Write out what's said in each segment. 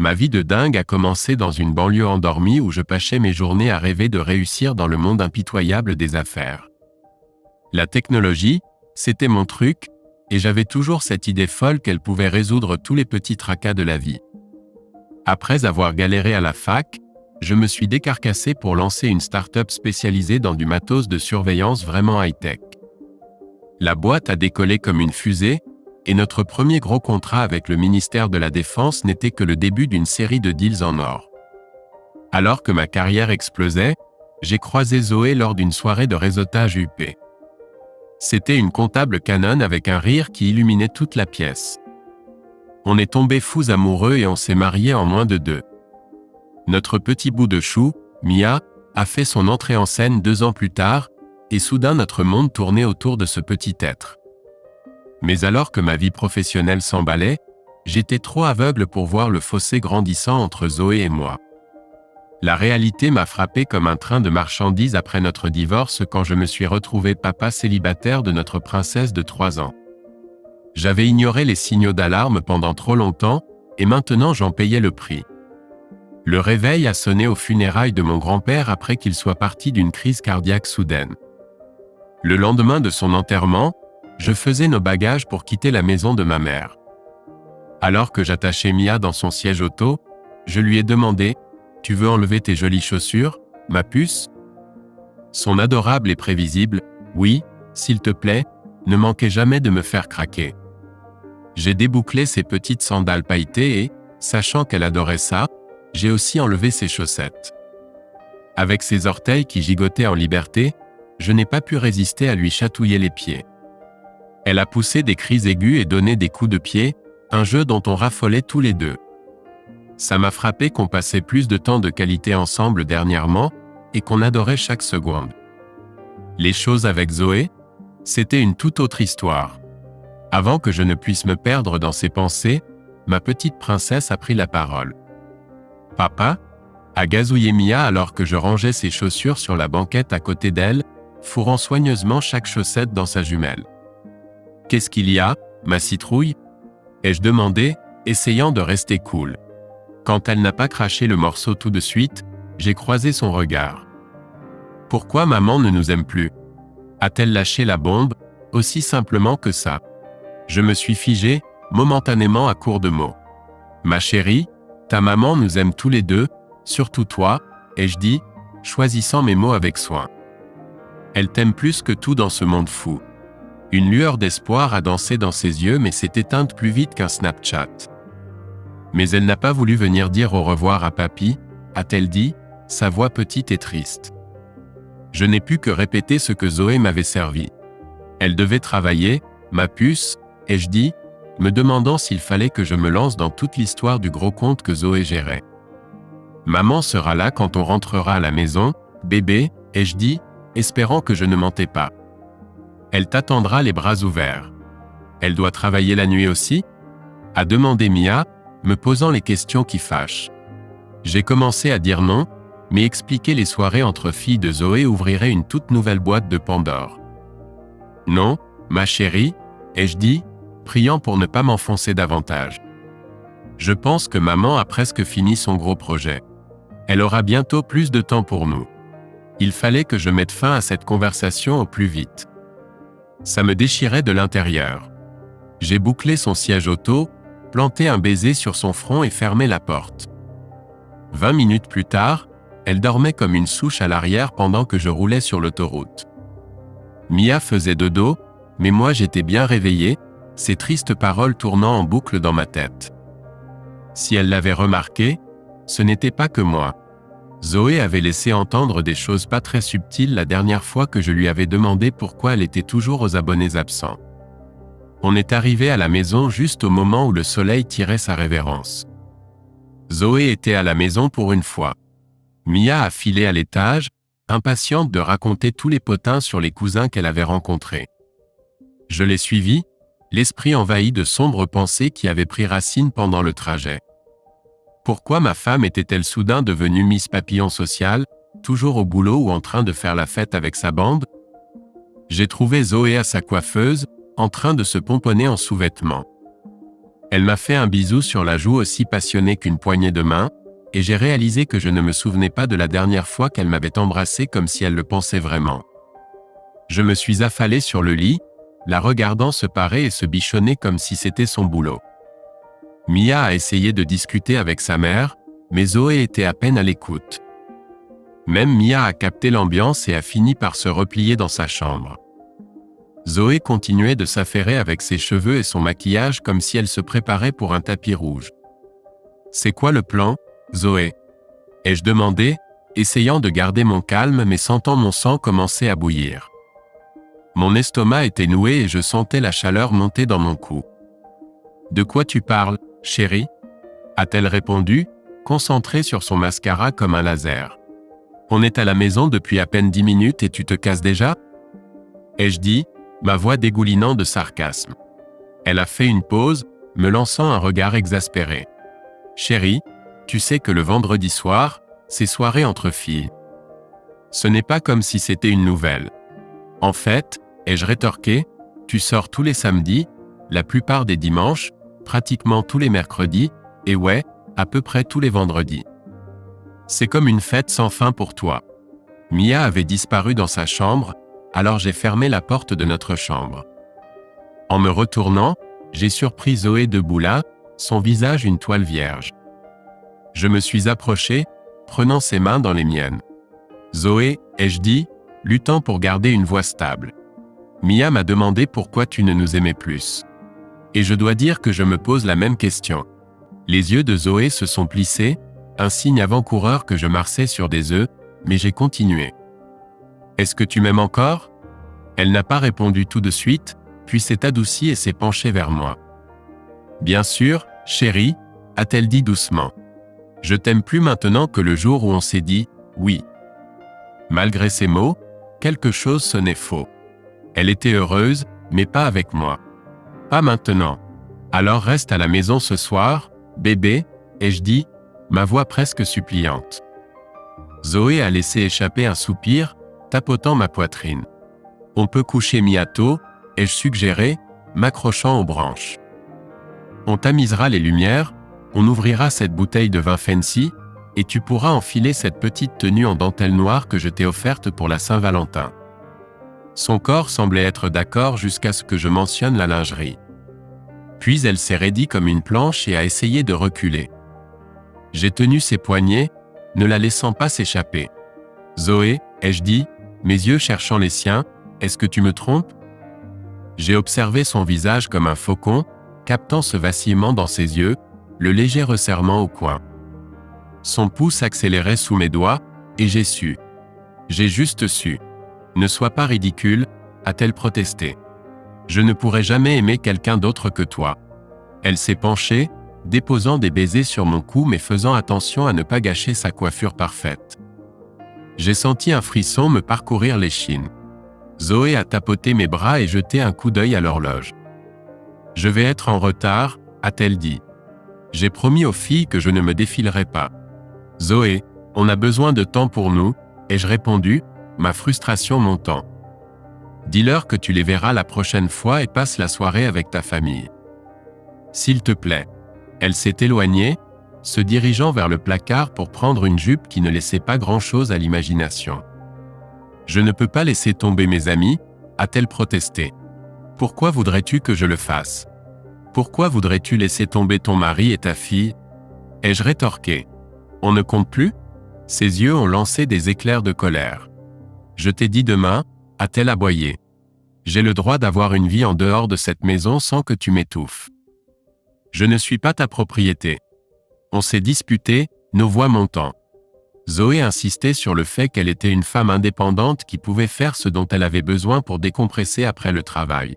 Ma vie de dingue a commencé dans une banlieue endormie où je passais mes journées à rêver de réussir dans le monde impitoyable des affaires. La technologie, c'était mon truc, et j'avais toujours cette idée folle qu'elle pouvait résoudre tous les petits tracas de la vie. Après avoir galéré à la fac, je me suis décarcassé pour lancer une start-up spécialisée dans du matos de surveillance vraiment high-tech. La boîte a décollé comme une fusée, et notre premier gros contrat avec le ministère de la Défense n'était que le début d'une série de deals en or. Alors que ma carrière explosait, j'ai croisé Zoé lors d'une soirée de réseautage UP. C'était une comptable canon avec un rire qui illuminait toute la pièce. On est tombés fous amoureux et on s'est mariés en moins de 2. Notre petit bout de chou, Mia, a fait son entrée en scène 2 ans plus tard, et soudain notre monde tournait autour de ce petit être. Mais alors que ma vie professionnelle s'emballait, j'étais trop aveugle pour voir le fossé grandissant entre Zoé et moi. La réalité m'a frappé comme un train de marchandises après notre divorce quand je me suis retrouvé papa célibataire de notre princesse de 3 ans. J'avais ignoré les signaux d'alarme pendant trop longtemps, et maintenant j'en payais le prix. Le réveil a sonné aux funérailles de mon grand-père après qu'il soit parti d'une crise cardiaque soudaine. Le lendemain de son enterrement, je faisais nos bagages pour quitter la maison de ma mère. Alors que j'attachais Mia dans son siège auto, je lui ai demandé « Tu veux enlever tes jolies chaussures, ma puce ?» Son adorable et prévisible « Oui, s'il te plaît », ne manquait jamais de me faire craquer. J'ai débouclé ses petites sandales pailletées et, sachant qu'elle adorait ça, j'ai aussi enlevé ses chaussettes. Avec ses orteils qui gigotaient en liberté, je n'ai pas pu résister à lui chatouiller les pieds. Elle a poussé des cris aigus et donné des coups de pied, un jeu dont on raffolait tous les deux. Ça m'a frappé qu'on passait plus de temps de qualité ensemble dernièrement, et qu'on adorait chaque seconde. Les choses avec Zoé, c'était une toute autre histoire. Avant que je ne puisse me perdre dans ses pensées, ma petite princesse a pris la parole. « Papa ?» a gazouillé Mia alors que je rangeais ses chaussures sur la banquette à côté d'elle, fourrant soigneusement chaque chaussette dans sa jumelle. « Qu'est-ce qu'il y a, ma citrouille ?» ai-je demandé, essayant de rester cool. Quand elle n'a pas craché le morceau tout de suite, j'ai croisé son regard. « Pourquoi maman ne nous aime plus ? A-t-elle lâché la bombe, aussi simplement que ça ? » Je me suis figé, momentanément à court de mots. « Ma chérie, ta maman nous aime tous les deux, surtout toi, » ai-je dit, choisissant mes mots avec soin. « Elle t'aime plus que tout dans ce monde fou. » Une lueur d'espoir a dansé dans ses yeux mais s'est éteinte plus vite qu'un Snapchat. « Mais elle n'a pas voulu venir dire au revoir à papy, » a-t-elle dit, sa voix petite et triste. Je n'ai pu que répéter ce que Zoé m'avait servi. Elle devait travailler, ma puce, ai-je dit, me demandant s'il fallait que je me lance dans toute l'histoire du gros compte que Zoé gérait. Maman sera là quand on rentrera à la maison, bébé, ai-je dit, espérant que je ne mentais pas. Elle t'attendra les bras ouverts. Elle doit travailler la nuit aussi ? A demandé Mia, me posant les questions qui fâchent. J'ai commencé à dire non, mais expliquer les soirées entre filles de Zoé ouvrirait une toute nouvelle boîte de Pandore. Non, ma chérie, ai-je dit, priant pour ne pas m'enfoncer davantage. Je pense que maman a presque fini son gros projet. Elle aura bientôt plus de temps pour nous. Il fallait que je mette fin à cette conversation au plus vite. Ça me déchirait de l'intérieur. J'ai bouclé son siège auto, planté un baiser sur son front et fermé la porte. 20 minutes plus tard, elle dormait comme une souche à l'arrière pendant que je roulais sur l'autoroute. Mia faisait dodo, mais moi j'étais bien réveillé, ces tristes paroles tournant en boucle dans ma tête. Si elle l'avait remarqué, ce n'était pas que moi. Zoé avait laissé entendre des choses pas très subtiles la dernière fois que je lui avais demandé pourquoi elle était toujours aux abonnés absents. On est arrivé à la maison juste au moment où le soleil tirait sa révérence. Zoé était à la maison pour une fois. Mia a filé à l'étage, impatiente de raconter tous les potins sur les cousins qu'elle avait rencontrés. Je l'ai suivie, l'esprit envahi de sombres pensées qui avaient pris racine pendant le trajet. Pourquoi ma femme était-elle soudain devenue Miss Papillon sociale, toujours au boulot ou en train de faire la fête avec sa bande ? J'ai trouvé Zoé à sa coiffeuse, en train de se pomponner en sous-vêtements. Elle m'a fait un bisou sur la joue aussi passionné qu'une poignée de main, et j'ai réalisé que je ne me souvenais pas de la dernière fois qu'elle m'avait embrassé comme si elle le pensait vraiment. Je me suis affalé sur le lit, la regardant se parer et se bichonner comme si c'était son boulot. Mia a essayé de discuter avec sa mère, mais Zoé était à peine à l'écoute. Même Mia a capté l'ambiance et a fini par se replier dans sa chambre. Zoé continuait de s'affairer avec ses cheveux et son maquillage comme si elle se préparait pour un tapis rouge. « C'est quoi le plan, Zoé ?» ai-je demandé, essayant de garder mon calme mais sentant mon sang commencer à bouillir. Mon estomac était noué et je sentais la chaleur monter dans mon cou. « De quoi tu parles, chérie ?» a-t-elle répondu, concentrée sur son mascara comme un laser. « On est à la maison depuis à peine 10 minutes et tu te casses déjà ?» ai-je dit, ma voix dégoulinant de sarcasme. Elle a fait une pause, me lançant un regard exaspéré. « Chérie, tu sais que le vendredi soir, c'est soirée entre filles. » Ce n'est pas comme si c'était une nouvelle. En fait, ai-je rétorqué, tu sors tous les samedis, la plupart des dimanches, pratiquement tous les mercredis, et ouais, à peu près tous les vendredis. C'est comme une fête sans fin pour toi. Mia avait disparu dans sa chambre, alors j'ai fermé la porte de notre chambre. En me retournant, j'ai surpris Zoé debout là, son visage une toile vierge. Je me suis approché, prenant ses mains dans les miennes. « Zoé, ai-je dit, luttant pour garder une voix stable. Mia m'a demandé pourquoi tu ne nous aimais plus. Et je dois dire que je me pose la même question. » Les yeux de Zoé se sont plissés, un signe avant-coureur que je marchais sur des œufs, mais j'ai continué. « Est-ce que tu m'aimes encore ?» Elle n'a pas répondu tout de suite, puis s'est adoucie et s'est penchée vers moi. « Bien sûr, chérie, » a-t-elle dit doucement. « Je t'aime plus maintenant que le jour où on s'est dit « oui ». Malgré ces mots, quelque chose sonnait faux. Elle était heureuse, mais pas avec moi. « Pas maintenant. Alors reste à la maison ce soir, bébé, » ai-je dit, ma voix presque suppliante. Zoé a laissé échapper un soupir, tapotant ma poitrine. « On peut coucher Mia tôt, » ai-je suggéré, m'accrochant aux branches. « On tamisera les lumières, on ouvrira cette bouteille de vin fancy, et tu pourras enfiler cette petite tenue en dentelle noire que je t'ai offerte pour la Saint-Valentin. » Son corps semblait être d'accord jusqu'à ce que je mentionne la lingerie. Puis elle s'est raidie comme une planche et a essayé de reculer. J'ai tenu ses poignets, ne la laissant pas s'échapper. « Zoé, » ai-je dit, mes yeux cherchant les siens, « est-ce que tu me trompes ?» J'ai observé son visage comme un faucon, captant ce vacillement dans ses yeux, le léger resserrement au coin. Son pouce accélérait sous mes doigts, et j'ai su. J'ai juste su. « Ne sois pas ridicule, » a-t-elle protesté. « Je ne pourrai jamais aimer quelqu'un d'autre que toi. » Elle s'est penchée, déposant des baisers sur mon cou mais faisant attention à ne pas gâcher sa coiffure parfaite. J'ai senti un frisson me parcourir l'échine. Zoé a tapoté mes bras et jeté un coup d'œil à l'horloge. « Je vais être en retard, » a-t-elle dit. J'ai promis aux filles que je ne me défilerai pas. « Zoé, on a besoin de temps pour nous, » ai-je répondu, ma frustration montant. « Dis-leur que tu les verras la prochaine fois et passe la soirée avec ta famille. »« S'il te plaît. » Elle s'est éloignée, se dirigeant vers le placard pour prendre une jupe qui ne laissait pas grand-chose à l'imagination. « Je ne peux pas laisser tomber mes amis, » a-t-elle protesté. « Pourquoi voudrais-tu que je le fasse ? Pourquoi voudrais-tu laisser tomber ton mari et ta fille ?» ai-je rétorqué. « On ne compte plus ?» Ses yeux ont lancé des éclairs de colère. « Je t'ai dit demain, » a-t-elle aboyé. « J'ai le droit d'avoir une vie en dehors de cette maison sans que tu m'étouffes. Je ne suis pas ta propriété. » On s'est disputé, nos voix montant. Zoé insistait sur le fait qu'elle était une femme indépendante qui pouvait faire ce dont elle avait besoin pour décompresser après le travail.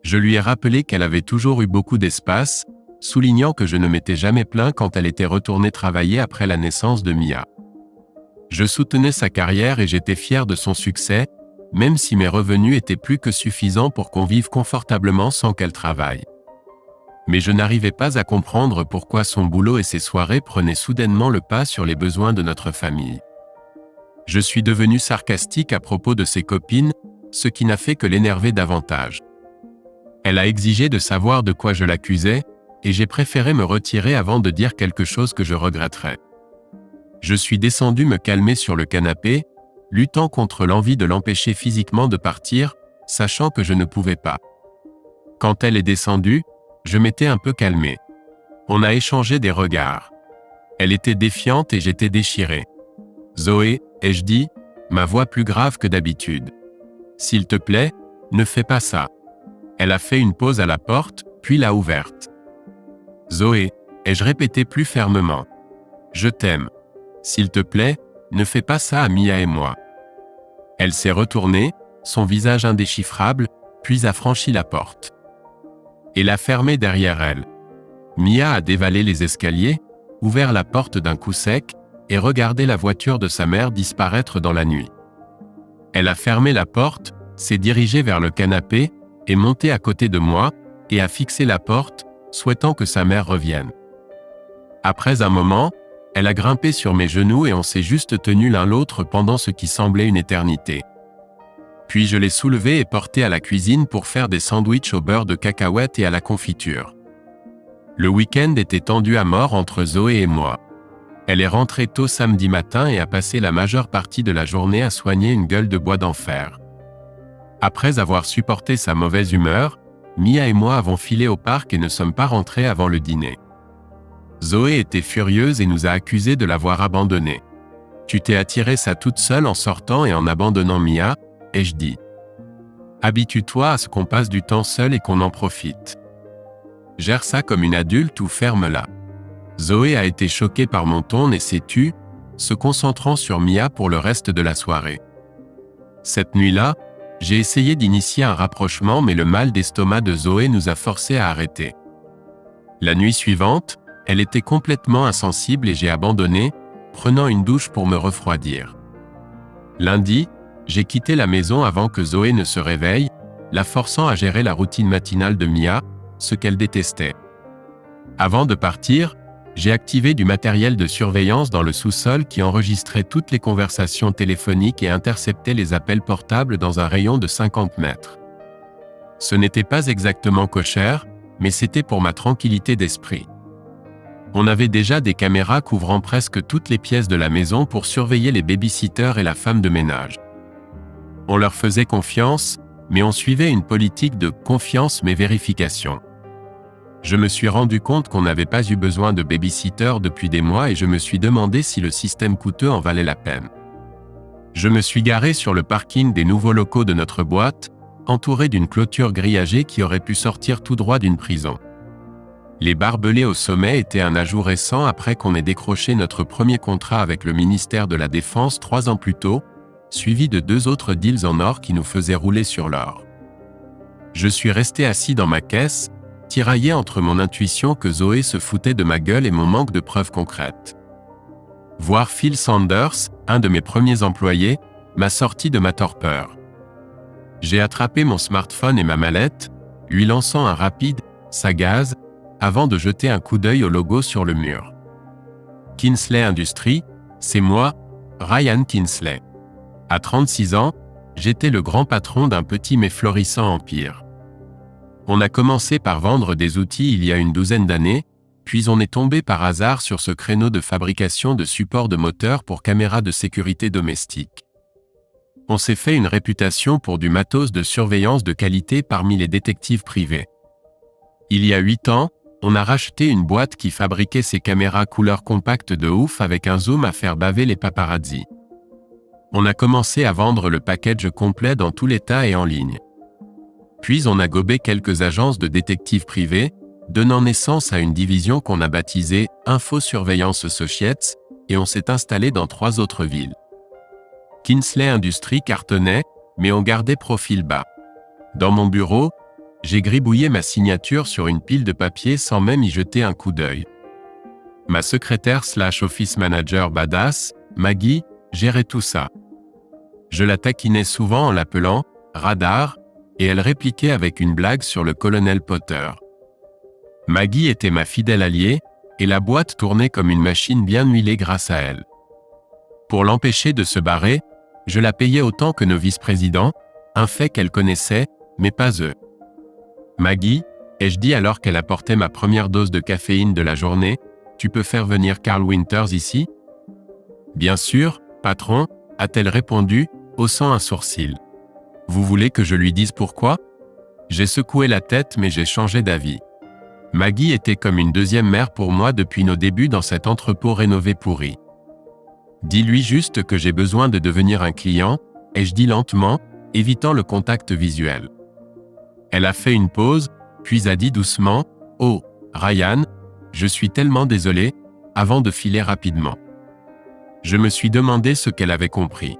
Je lui ai rappelé qu'elle avait toujours eu beaucoup d'espace, soulignant que je ne m'étais jamais plaint quand elle était retournée travailler après la naissance de Mia. Je soutenais sa carrière et j'étais fier de son succès, même si mes revenus étaient plus que suffisants pour qu'on vive confortablement sans qu'elle travaille. Mais je n'arrivais pas à comprendre pourquoi son boulot et ses soirées prenaient soudainement le pas sur les besoins de notre famille. Je suis devenu sarcastique à propos de ses copines, ce qui n'a fait que l'énerver davantage. Elle a exigé de savoir de quoi je l'accusais, et j'ai préféré me retirer avant de dire quelque chose que je regretterais. Je suis descendu me calmer sur le canapé, luttant contre l'envie de l'empêcher physiquement de partir, sachant que je ne pouvais pas. Quand elle est descendue, je m'étais un peu calmé. On a échangé des regards. Elle était défiante et j'étais déchiré. « Zoé », ai-je dit, ma voix plus grave que d'habitude. « S'il te plaît, ne fais pas ça. » Elle a fait une pause à la porte, puis l'a ouverte. « Zoé », ai-je répété plus fermement. « Je t'aime. S'il te plaît, ne fais pas ça à Mia et moi. » Elle s'est retournée, son visage indéchiffrable, puis a franchi la porte. Et l'a fermée derrière elle. Mia a dévalé les escaliers, ouvert la porte d'un coup sec, et regardé la voiture de sa mère disparaître dans la nuit. Elle a fermé la porte, s'est dirigée vers le canapé, est montée à côté de moi, et a fixé la porte, souhaitant que sa mère revienne. Après un moment, elle a grimpé sur mes genoux et on s'est juste tenus l'un l'autre pendant ce qui semblait une éternité. Puis je l'ai soulevée et portée à la cuisine pour faire des sandwichs au beurre de cacahuètes et à la confiture. Le week-end était tendu à mort entre Zoé et moi. Elle est rentrée tôt samedi matin et a passé la majeure partie de la journée à soigner une gueule de bois d'enfer. Après avoir supporté sa mauvaise humeur, Mia et moi avons filé au parc et ne sommes pas rentrés avant le dîner. Zoé était furieuse et nous a accusés de l'avoir abandonnée. « Tu t'es attiré ça toute seule en sortant et en abandonnant Mia », ai-je dit. « Habitue-toi à ce qu'on passe du temps seul et qu'on en profite. Gère ça comme une adulte ou ferme-la. » Zoé a été choquée par mon ton et s'est tue, se concentrant sur Mia pour le reste de la soirée. Cette nuit-là, j'ai essayé d'initier un rapprochement mais le mal d'estomac de Zoé nous a forcés à arrêter. La nuit suivante, elle était complètement insensible et j'ai abandonné, prenant une douche pour me refroidir. Lundi, j'ai quitté la maison avant que Zoé ne se réveille, la forçant à gérer la routine matinale de Mia, ce qu'elle détestait. Avant de partir, j'ai activé du matériel de surveillance dans le sous-sol qui enregistrait toutes les conversations téléphoniques et interceptait les appels portables dans un rayon de 50 mètres. Ce n'était pas exactement cochère, mais c'était pour ma tranquillité d'esprit. On avait déjà des caméras couvrant presque toutes les pièces de la maison pour surveiller les baby-sitters et la femme de ménage. On leur faisait confiance, mais on suivait une politique de confiance mais vérification. Je me suis rendu compte qu'on n'avait pas eu besoin de baby-sitter depuis des mois et je me suis demandé si le système coûteux en valait la peine. Je me suis garé sur le parking des nouveaux locaux de notre boîte, entouré d'une clôture grillagée qui aurait pu sortir tout droit d'une prison. Les barbelés au sommet étaient un ajout récent après qu'on ait décroché notre premier contrat avec le ministère de la Défense 3 ans plus tôt, suivi de 2 autres deals en or qui nous faisaient rouler sur l'or. Je suis resté assis dans ma caisse, tiraillé entre mon intuition que Zoé se foutait de ma gueule et mon manque de preuves concrètes. Voir Phil Sanders, un de mes premiers employés, m'a sorti de ma torpeur. J'ai attrapé mon smartphone et ma mallette, lui lançant un rapide « ça gaze » avant de jeter un coup d'œil au logo sur le mur. Kinsley Industries, c'est moi, Ryan Kinsley. À 36 ans, j'étais le grand patron d'un petit mais florissant empire. On a commencé par vendre des outils il y a une douzaine d'années, puis on est tombé par hasard sur ce créneau de fabrication de supports de moteurs pour caméras de sécurité domestique. On s'est fait une réputation pour du matos de surveillance de qualité parmi les détectives privés. Il y a 8 ans, on a racheté une boîte qui fabriquait ces caméras couleur compacte de ouf avec un zoom à faire baver les paparazzis. On a commencé à vendre le package complet dans tout l'État et en ligne. Puis on a gobé quelques agences de détectives privés, donnant naissance à une division qu'on a baptisée Info Surveillance Associates, et on s'est installé dans 3 autres villes. Kinsley Industries cartonnait, mais on gardait profil bas. Dans mon bureau, j'ai gribouillé ma signature sur une pile de papier sans même y jeter un coup d'œil. Ma secrétaire/office manager badass, Maggie, gérait tout ça. Je la taquinais souvent en l'appelant « radar », et elle répliquait avec une blague sur le colonel Potter. Maggie était ma fidèle alliée, et la boîte tournait comme une machine bien huilée grâce à elle. Pour l'empêcher de se barrer, je la payais autant que nos vice-présidents, un fait qu'elle connaissait, mais pas eux. Maggie, Ai-je dit alors qu'elle apportait ma première dose de caféine de la journée, tu peux faire venir Carl Winters ici? Bien sûr, patron, a-t-elle répondu, haussant un sourcil. Vous voulez que je lui dise pourquoi? J'ai secoué la tête mais j'ai changé d'avis. Maggie était comme une deuxième mère pour moi depuis nos débuts dans cet entrepôt rénové pourri. Dis-lui juste que j'ai besoin de devenir un client, ai-je dit lentement, évitant le contact visuel. Elle a fait une pause, puis a dit doucement, « Oh, Ryan, je suis tellement désolé », avant de filer rapidement. Je me suis demandé ce qu'elle avait compris.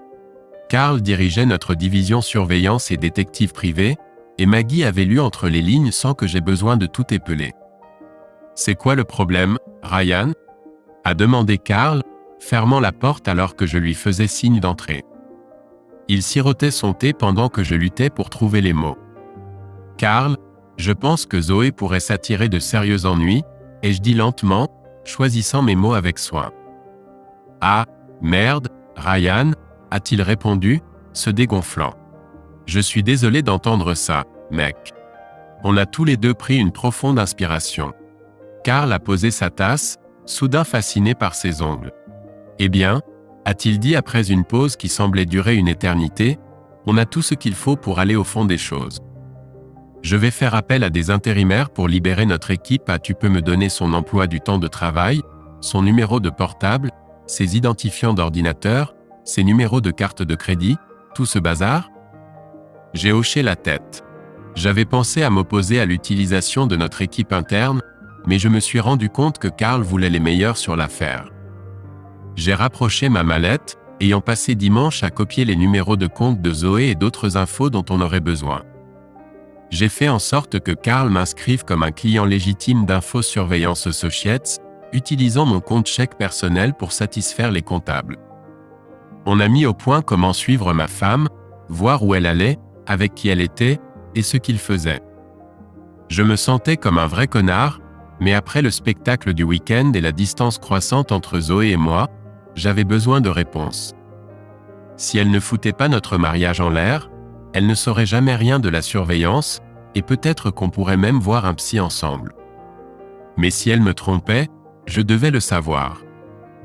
Carl dirigeait notre division surveillance et détective privé, et Maggie avait lu entre les lignes sans que j'aie besoin de tout épeler. « C'est quoi le problème, Ryan ?» a demandé Carl, fermant la porte alors que je lui faisais signe d'entrer. Il sirotait son thé pendant que je luttais pour trouver les mots. « Carl, je pense que Zoé pourrait s'attirer de sérieux ennuis, » ai-je dit lentement, choisissant mes mots avec soin. « Ah, merde, Ryan » a-t-il répondu, se dégonflant. « Je suis désolé d'entendre ça, mec. » On a tous les deux pris une profonde inspiration. Carl a posé sa tasse, soudain fasciné par ses ongles. « Eh bien, » a-t-il dit après une pause qui semblait durer une éternité, « on a tout ce qu'il faut pour aller au fond des choses. Je vais faire appel à des intérimaires pour libérer notre équipe. Tu peux me donner son emploi du temps de travail, son numéro de portable, ses identifiants d'ordinateur, ses numéros de carte de crédit, tout ce bazar ?» J'ai hoché la tête. J'avais pensé à m'opposer à l'utilisation de notre équipe interne, mais je me suis rendu compte que Carl voulait les meilleurs sur l'affaire. J'ai rapproché ma mallette, ayant passé dimanche à copier les numéros de compte de Zoé et d'autres infos dont on aurait besoin. J'ai fait en sorte que Carl m'inscrive comme un client légitime d'Info Surveillance Associates, utilisant mon compte chèque personnel pour satisfaire les comptables. On a mis au point comment suivre ma femme, voir où elle allait, avec qui elle était, et ce qu'il faisait. Je me sentais comme un vrai connard, mais après le spectacle du week-end et la distance croissante entre Zoé et moi, j'avais besoin de réponses. Si elle ne foutait pas notre mariage en l'air, elle ne saurait jamais rien de la surveillance, et peut-être qu'on pourrait même voir un psy ensemble. Mais si elle me trompait, je devais le savoir.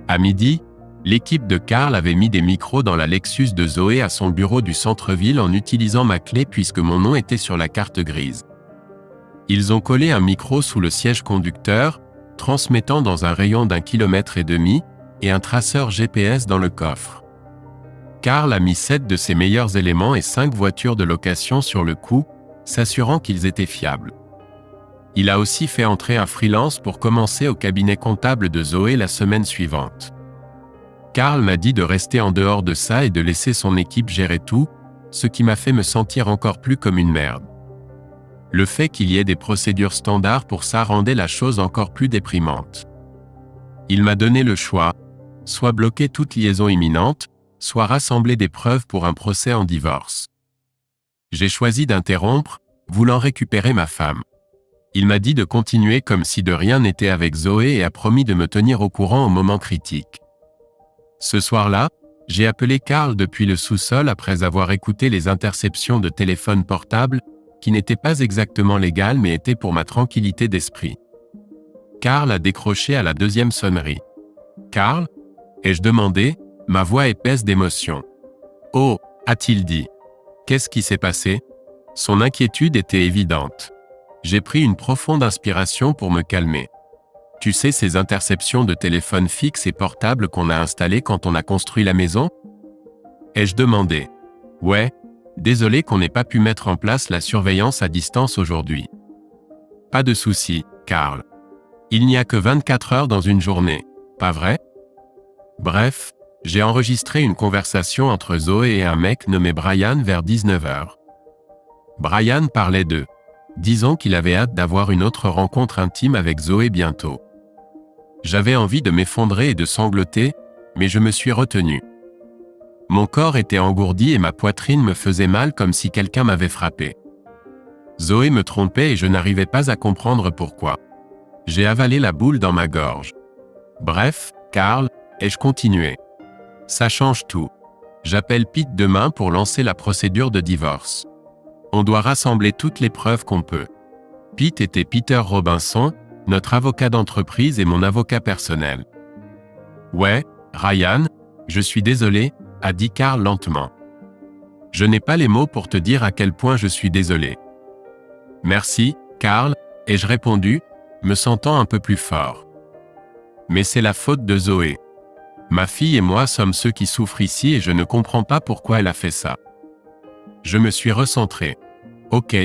À midi, l'équipe de Carl avait mis des micros dans la Lexus de Zoé à son bureau du centre-ville en utilisant ma clé puisque mon nom était sur la carte grise. Ils ont collé un micro sous le siège conducteur, transmettant dans un rayon d'1,5 km, et un traceur GPS dans le coffre. Carl a mis 7 de ses meilleurs éléments et 5 voitures de location sur le coup, s'assurant qu'ils étaient fiables. Il a aussi fait entrer un freelance pour commencer au cabinet comptable de Zoé la semaine suivante. Carl m'a dit de rester en dehors de ça et de laisser son équipe gérer tout, ce qui m'a fait me sentir encore plus comme une merde. Le fait qu'il y ait des procédures standards pour ça rendait la chose encore plus déprimante. Il m'a donné le choix, soit bloquer toute liaison imminente, soit rassembler des preuves pour un procès en divorce. J'ai choisi d'interrompre, voulant récupérer ma femme. Il m'a dit de continuer comme si de rien n'était avec Zoé et a promis de me tenir au courant au moment critique. Ce soir-là, j'ai appelé Carl depuis le sous-sol après avoir écouté les interceptions de téléphone portable, qui n'étaient pas exactement légales mais étaient pour ma tranquillité d'esprit. Carl a décroché à la deuxième sonnerie. « Carl ?» ai-je demandé, ma voix épaisse d'émotion. « Oh » a-t-il dit. « Qu'est-ce qui s'est passé ?» Son inquiétude était évidente. J'ai pris une profonde inspiration pour me calmer. « Tu sais ces interceptions de téléphone fixe et portable qu'on a installées quand on a construit la maison ?» ai-je demandé. « Ouais, désolé qu'on n'ait pas pu mettre en place la surveillance à distance aujourd'hui. » Pas de souci, Carl. Il n'y a que 24 heures dans une journée, pas vrai? Bref, j'ai enregistré une conversation entre Zoé et un mec nommé Brian vers 19 heures. Brian parlait d'eux. Disons qu'il avait hâte d'avoir une autre rencontre intime avec Zoé bientôt. J'avais envie de m'effondrer et de sangloter, mais je me suis retenu. Mon corps était engourdi et ma poitrine me faisait mal comme si quelqu'un m'avait frappé. Zoé me trompait et je n'arrivais pas à comprendre pourquoi. J'ai avalé la boule dans ma gorge. Bref, Carl, ai-je continué. Ça change tout. J'appelle Pete demain pour lancer la procédure de divorce. On doit rassembler toutes les preuves qu'on peut. Pete était Peter Robinson, notre avocat d'entreprise et mon avocat personnel. Ouais, Ryan, je suis désolé, a dit Carl lentement. Je n'ai pas les mots pour te dire à quel point je suis désolé. Merci, Carl, ai-je répondu, me sentant un peu plus fort. Mais c'est la faute de Zoé. Ma fille et moi sommes ceux qui souffrent ici et je ne comprends pas pourquoi elle a fait ça. Je me suis recentré. Ok,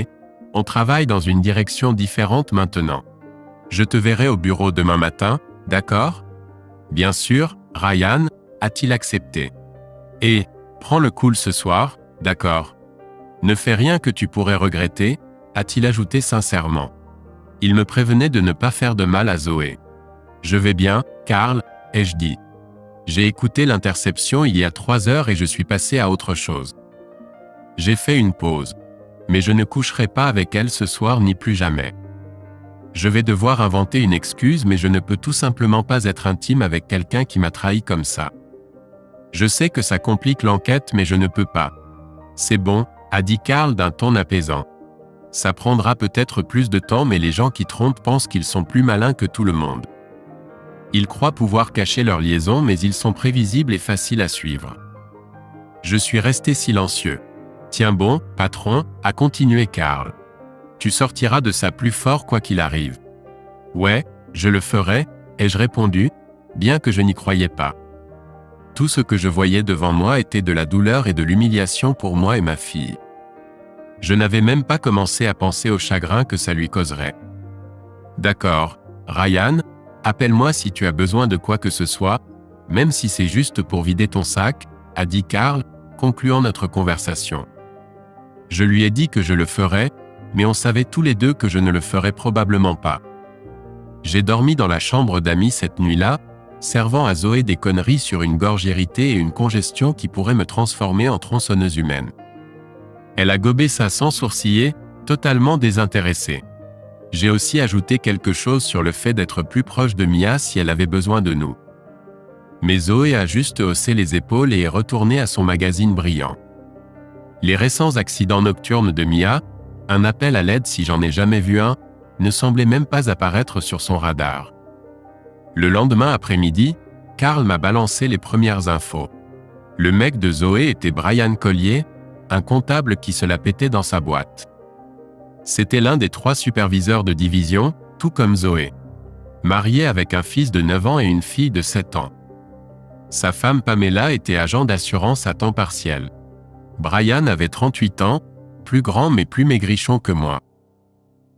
on travaille dans une direction différente maintenant. Je te verrai au bureau demain matin, d'accord? Bien sûr, Ryan, a-t-il accepté. Et, prends le cool ce soir, d'accord? Ne fais rien que tu pourrais regretter, a-t-il ajouté sincèrement. Il me prévenait de ne pas faire de mal à Zoé. Je vais bien, Carl, ai-je dit. J'ai écouté l'interception il y a 3 heures et je suis passé à autre chose. J'ai fait une pause. Mais je ne coucherai pas avec elle ce soir ni plus jamais. Je vais devoir inventer une excuse mais je ne peux tout simplement pas être intime avec quelqu'un qui m'a trahi comme ça. Je sais que ça complique l'enquête mais je ne peux pas. C'est bon, a dit Carl d'un ton apaisant. Ça prendra peut-être plus de temps mais les gens qui trompent pensent qu'ils sont plus malins que tout le monde. Ils croient pouvoir cacher leur liaison mais ils sont prévisibles et faciles à suivre. Je suis resté silencieux. Tiens bon, patron, a continué Carl. Tu sortiras de ça plus fort quoi qu'il arrive. Ouais, je le ferai, ai-je répondu, bien que je n'y croyais pas. Tout ce que je voyais devant moi était de la douleur et de l'humiliation pour moi et ma fille. Je n'avais même pas commencé à penser au chagrin que ça lui causerait. D'accord, Ryan, appelle-moi si tu as besoin de quoi que ce soit, même si c'est juste pour vider ton sac, a dit Carl, concluant notre conversation. Je lui ai dit que je le ferais, mais on savait tous les deux que je ne le ferais probablement pas. J'ai dormi dans la chambre d'amis cette nuit-là, servant à Zoé des conneries sur une gorge irritée et une congestion qui pourrait me transformer en tronçonneuse humaine. Elle a gobé ça sans sourciller, totalement désintéressée. J'ai aussi ajouté quelque chose sur le fait d'être plus proche de Mia si elle avait besoin de nous. Mais Zoé a juste haussé les épaules et est retournée à son magazine brillant. Les récents accidents nocturnes de Mia, un appel à l'aide si j'en ai jamais vu un, ne semblaient même pas apparaître sur son radar. Le lendemain après-midi, Carl m'a balancé les premières infos. Le mec de Zoé était Brian Collier, un comptable qui se la pétait dans sa boîte. C'était l'un des 3 superviseurs de division, tout comme Zoé. Marié avec un fils de 9 ans et une fille de 7 ans. Sa femme Pamela était agent d'assurance à temps partiel. Brian avait 38 ans, plus grand mais plus maigrichon que moi.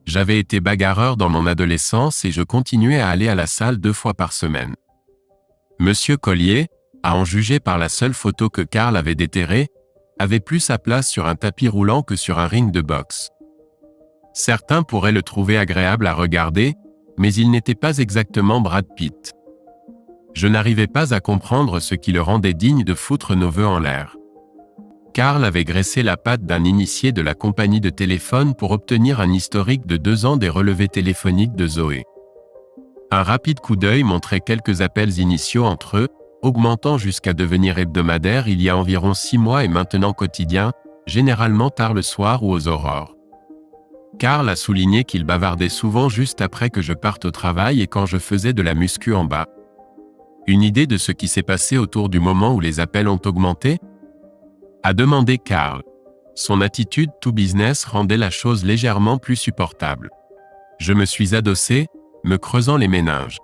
J'avais été bagarreur dans mon adolescence et je continuais à aller à la salle 2 fois par semaine. Monsieur Collier, à en juger par la seule photo que Carl avait déterrée, avait plus sa place sur un tapis roulant que sur un ring de boxe. Certains pourraient le trouver agréable à regarder, mais il n'était pas exactement Brad Pitt. Je n'arrivais pas à comprendre ce qui le rendait digne de foutre nos vœux en l'air. Carl avait graissé la patte d'un initié de la compagnie de téléphone pour obtenir un historique de 2 ans des relevés téléphoniques de Zoé. Un rapide coup d'œil montrait quelques appels initiaux entre eux, augmentant jusqu'à devenir hebdomadaires il y a environ 6 mois et maintenant quotidiens, généralement tard le soir ou aux aurores. Carl a souligné qu'il bavardait souvent juste après que je parte au travail et quand je faisais de la muscu en bas. Une idée de ce qui s'est passé autour du moment où les appels ont augmenté ? A demandé Carl. Son attitude tout business rendait la chose légèrement plus supportable. Je me suis adossé, me creusant les méninges.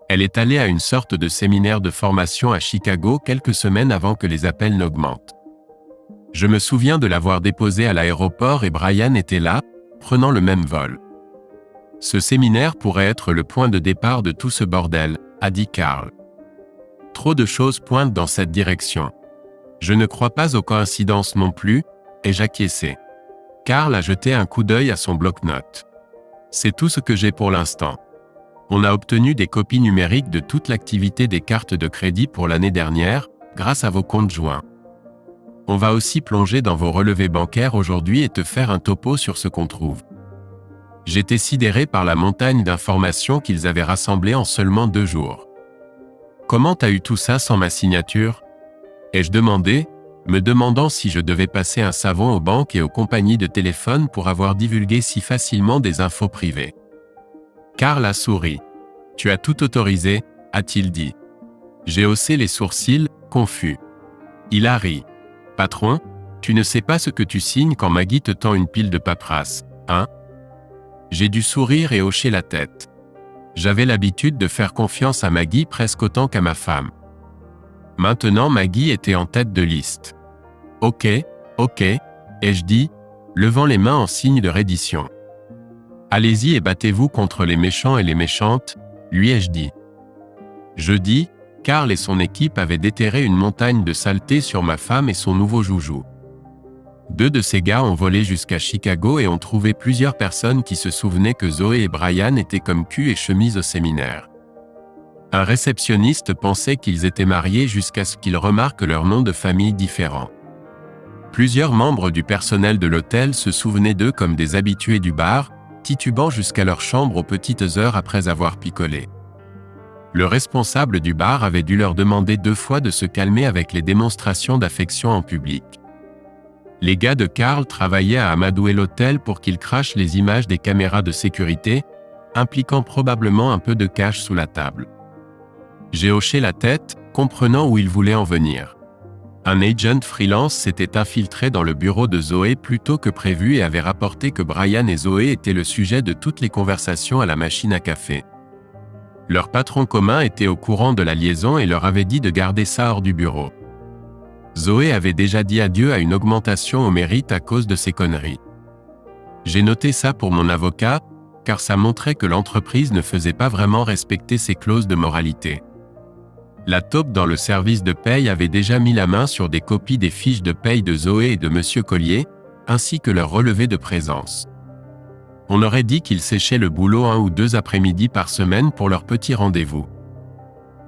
Elle est allée à une sorte de séminaire de formation à Chicago quelques semaines avant que les appels n'augmentent. Je me souviens de l'avoir déposée à l'aéroport et Brian était là, prenant le même vol. Ce séminaire pourrait être le point de départ de tout ce bordel, a dit Carl. Trop de choses pointent dans cette direction. Je ne crois pas aux coïncidences non plus, ai-je acquiescé. Carl a jeté un coup d'œil à son bloc-notes. C'est tout ce que j'ai pour l'instant. On a obtenu des copies numériques de toute l'activité des cartes de crédit pour l'année dernière, grâce à vos comptes joints. On va aussi plonger dans vos relevés bancaires aujourd'hui et te faire un topo sur ce qu'on trouve. J'étais sidéré par la montagne d'informations qu'ils avaient rassemblées en seulement 2 jours. Comment t'as eu tout ça sans ma signature ? Ai-je demandé, me demandant si je devais passer un savon aux banques et aux compagnies de téléphone pour avoir divulgué si facilement des infos privées. Karl a souri. « Tu as tout autorisé ?» a-t-il dit. J'ai haussé les sourcils, confus. Il a ri. « Patron, tu ne sais pas ce que tu signes quand Maggie te tend une pile de paperasse, hein ?» J'ai dû sourire et hocher la tête. J'avais l'habitude de faire confiance à Maggie presque autant qu'à ma femme. Maintenant Maggie était en tête de liste. « Ok, ok », ai-je dit, levant les mains en signe de reddition. « Allez-y et battez-vous contre les méchants et les méchantes », lui ai-je dit. Jeudi, Karl et son équipe avaient déterré une montagne de saleté sur ma femme et son nouveau joujou. 2 de ces gars ont volé jusqu'à Chicago et ont trouvé plusieurs personnes qui se souvenaient que Zoé et Brian étaient comme cul et chemise au séminaire. Un réceptionniste pensait qu'ils étaient mariés jusqu'à ce qu'il remarque leur nom de famille différent. Plusieurs membres du personnel de l'hôtel se souvenaient d'eux comme des habitués du bar, titubant jusqu'à leur chambre aux petites heures après avoir picolé. Le responsable du bar avait dû leur demander 2 fois de se calmer avec les démonstrations d'affection en public. Les gars de Karl travaillaient à amadouer l'hôtel pour qu'ils crachent les images des caméras de sécurité, impliquant probablement un peu de cash sous la table. J'ai hoché la tête, comprenant où ils voulaient en venir. Un agent freelance s'était infiltré dans le bureau de Zoé plus tôt que prévu et avait rapporté que Brian et Zoé étaient le sujet de toutes les conversations à la machine à café. Leur patron commun était au courant de la liaison et leur avait dit de garder ça hors du bureau. Zoé avait déjà dit adieu à une augmentation au mérite à cause de ces conneries. J'ai noté ça pour mon avocat, car ça montrait que l'entreprise ne faisait pas vraiment respecter ses clauses de moralité. La taupe dans le service de paye avait déjà mis la main sur des copies des fiches de paye de Zoé et de Monsieur Collier, ainsi que leur relevé de présence. On aurait dit qu'ils séchaient le boulot 1 ou 2 après-midi par semaine pour leur petit rendez-vous.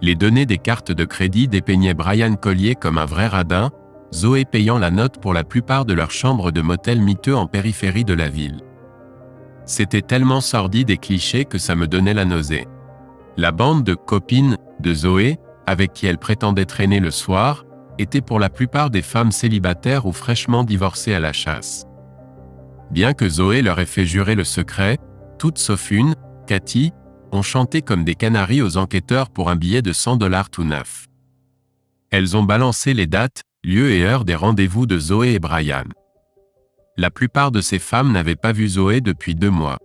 Les données des cartes de crédit dépeignaient Brian Collier comme un vrai radin, Zoé payant la note pour la plupart de leurs chambres de motel miteux en périphérie de la ville. C'était tellement sordide et cliché que ça me donnait la nausée. La bande de copines de Zoé, avec qui elle prétendait traîner le soir, était pour la plupart des femmes célibataires ou fraîchement divorcées à la chasse. Bien que Zoé leur ait fait jurer le secret, toutes sauf une, Cathy, ont chanté comme des canaris aux enquêteurs pour un billet de $100 tout neuf. Elles ont balancé les dates, lieux et heures des rendez-vous de Zoé et Brian. La plupart de ces femmes n'avaient pas vu Zoé depuis 2 mois.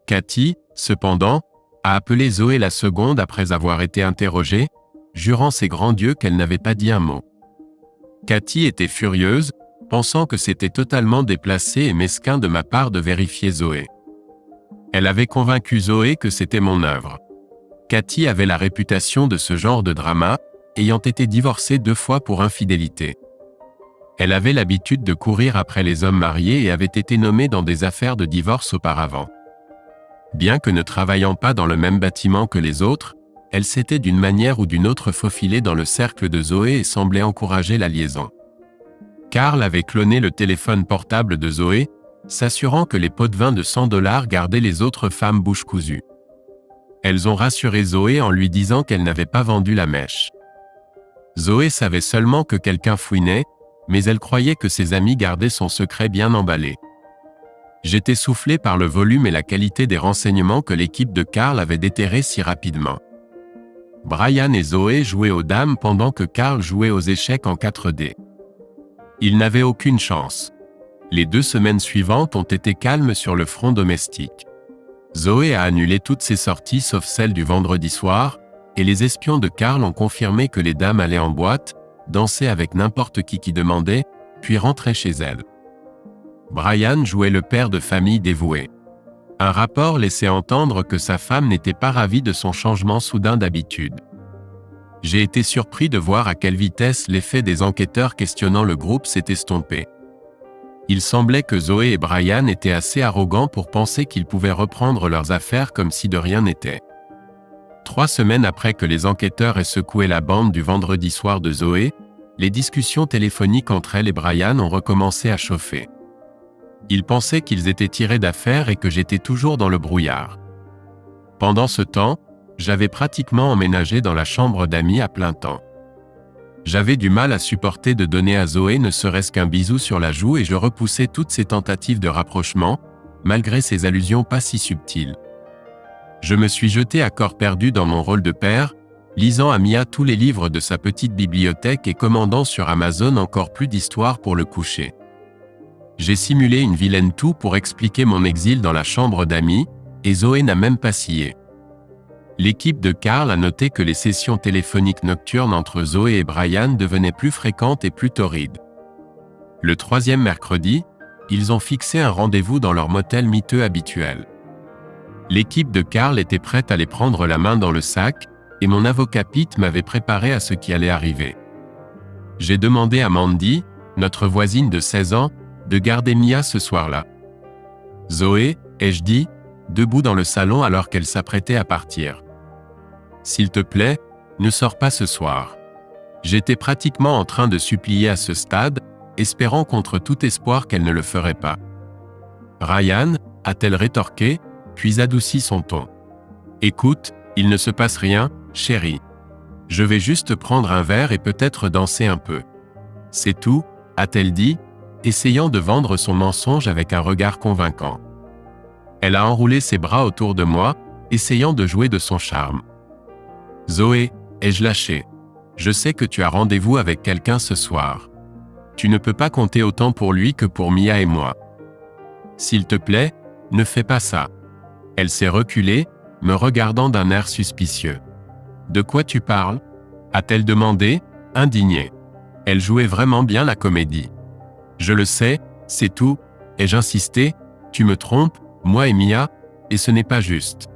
Cathy, cependant, a appelé Zoé la seconde après avoir été interrogée, jurant ses grands dieux qu'elle n'avait pas dit un mot. Cathy était furieuse, pensant que c'était totalement déplacé et mesquin de ma part de vérifier Zoé. Elle avait convaincu Zoé que c'était mon œuvre. Cathy avait la réputation de ce genre de drama, ayant été divorcée 2 fois pour infidélité. Elle avait l'habitude de courir après les hommes mariés et avait été nommée dans des affaires de divorce auparavant. Bien que ne travaillant pas dans le même bâtiment que les autres, elle s'était d'une manière ou d'une autre faufilée dans le cercle de Zoé et semblait encourager la liaison. Karl avait cloné le téléphone portable de Zoé, s'assurant que les pots de vin de $100 gardaient les autres femmes bouche cousue. Elles ont rassuré Zoé en lui disant qu'elle n'avait pas vendu la mèche. Zoé savait seulement que quelqu'un fouinait, mais elle croyait que ses amis gardaient son secret bien emballé. J'étais soufflé par le volume et la qualité des renseignements que l'équipe de Karl avait déterrés si rapidement. Brian et Zoé jouaient aux dames pendant que Karl jouait aux échecs en 4D. Ils n'avaient aucune chance. Les 2 semaines suivantes ont été calmes sur le front domestique. Zoé a annulé toutes ses sorties sauf celle du vendredi soir, et les espions de Karl ont confirmé que les dames allaient en boîte, dansaient avec n'importe qui demandait, puis rentraient chez elles. Brian jouait le père de famille dévoué. Un rapport laissait entendre que sa femme n'était pas ravie de son changement soudain d'habitude. J'ai été surpris de voir à quelle vitesse l'effet des enquêteurs questionnant le groupe s'est estompé. Il semblait que Zoé et Brian étaient assez arrogants pour penser qu'ils pouvaient reprendre leurs affaires comme si de rien n'était. 3 semaines après que les enquêteurs aient secoué la bande du vendredi soir de Zoé, les discussions téléphoniques entre elle et Brian ont recommencé à chauffer. Ils pensaient qu'ils étaient tirés d'affaire et que j'étais toujours dans le brouillard. Pendant ce temps, j'avais pratiquement emménagé dans la chambre d'amis à plein temps. J'avais du mal à supporter de donner à Zoé ne serait-ce qu'un bisou sur la joue et je repoussais toutes ses tentatives de rapprochement, malgré ses allusions pas si subtiles. Je me suis jeté à corps perdu dans mon rôle de père, lisant à Mia tous les livres de sa petite bibliothèque et commandant sur Amazon encore plus d'histoires pour le coucher. J'ai simulé une vilaine toux pour expliquer mon exil dans la chambre d'amis, et Zoé n'a même pas scié. L'équipe de Carl a noté que les sessions téléphoniques nocturnes entre Zoé et Brian devenaient plus fréquentes et plus torrides. Le 3e mercredi, ils ont fixé un rendez-vous dans leur motel miteux habituel. L'équipe de Carl était prête à les prendre la main dans le sac, et mon avocat Pete m'avait préparé à ce qui allait arriver. J'ai demandé à Mandy, notre voisine de 16 ans, de garder Mia ce soir-là. Zoé, ai-je dit, debout dans le salon alors qu'elle s'apprêtait à partir. S'il te plaît, ne sors pas ce soir. J'étais pratiquement en train de supplier à ce stade, espérant contre tout espoir qu'elle ne le ferait pas. Ryan, a-t-elle rétorqué, puis adouci son ton. Écoute, il ne se passe rien, chérie. Je vais juste prendre un verre et peut-être danser un peu. C'est tout, a-t-elle dit, essayant de vendre son mensonge avec un regard convaincant. Elle a enroulé ses bras autour de moi, essayant de jouer de son charme. Zoé, ai-je lâché? Je sais que tu as rendez-vous avec quelqu'un ce soir. Tu ne peux pas compter autant pour lui que pour Mia et moi. S'il te plaît, ne fais pas ça. Elle s'est reculée, me regardant d'un air suspicieux. De quoi tu parles? A-t-elle demandé, indignée. Elle jouait vraiment bien la comédie. Je le sais, c'est tout, ai-je insisté, tu me trompes, moi et Mia, et ce n'est pas juste.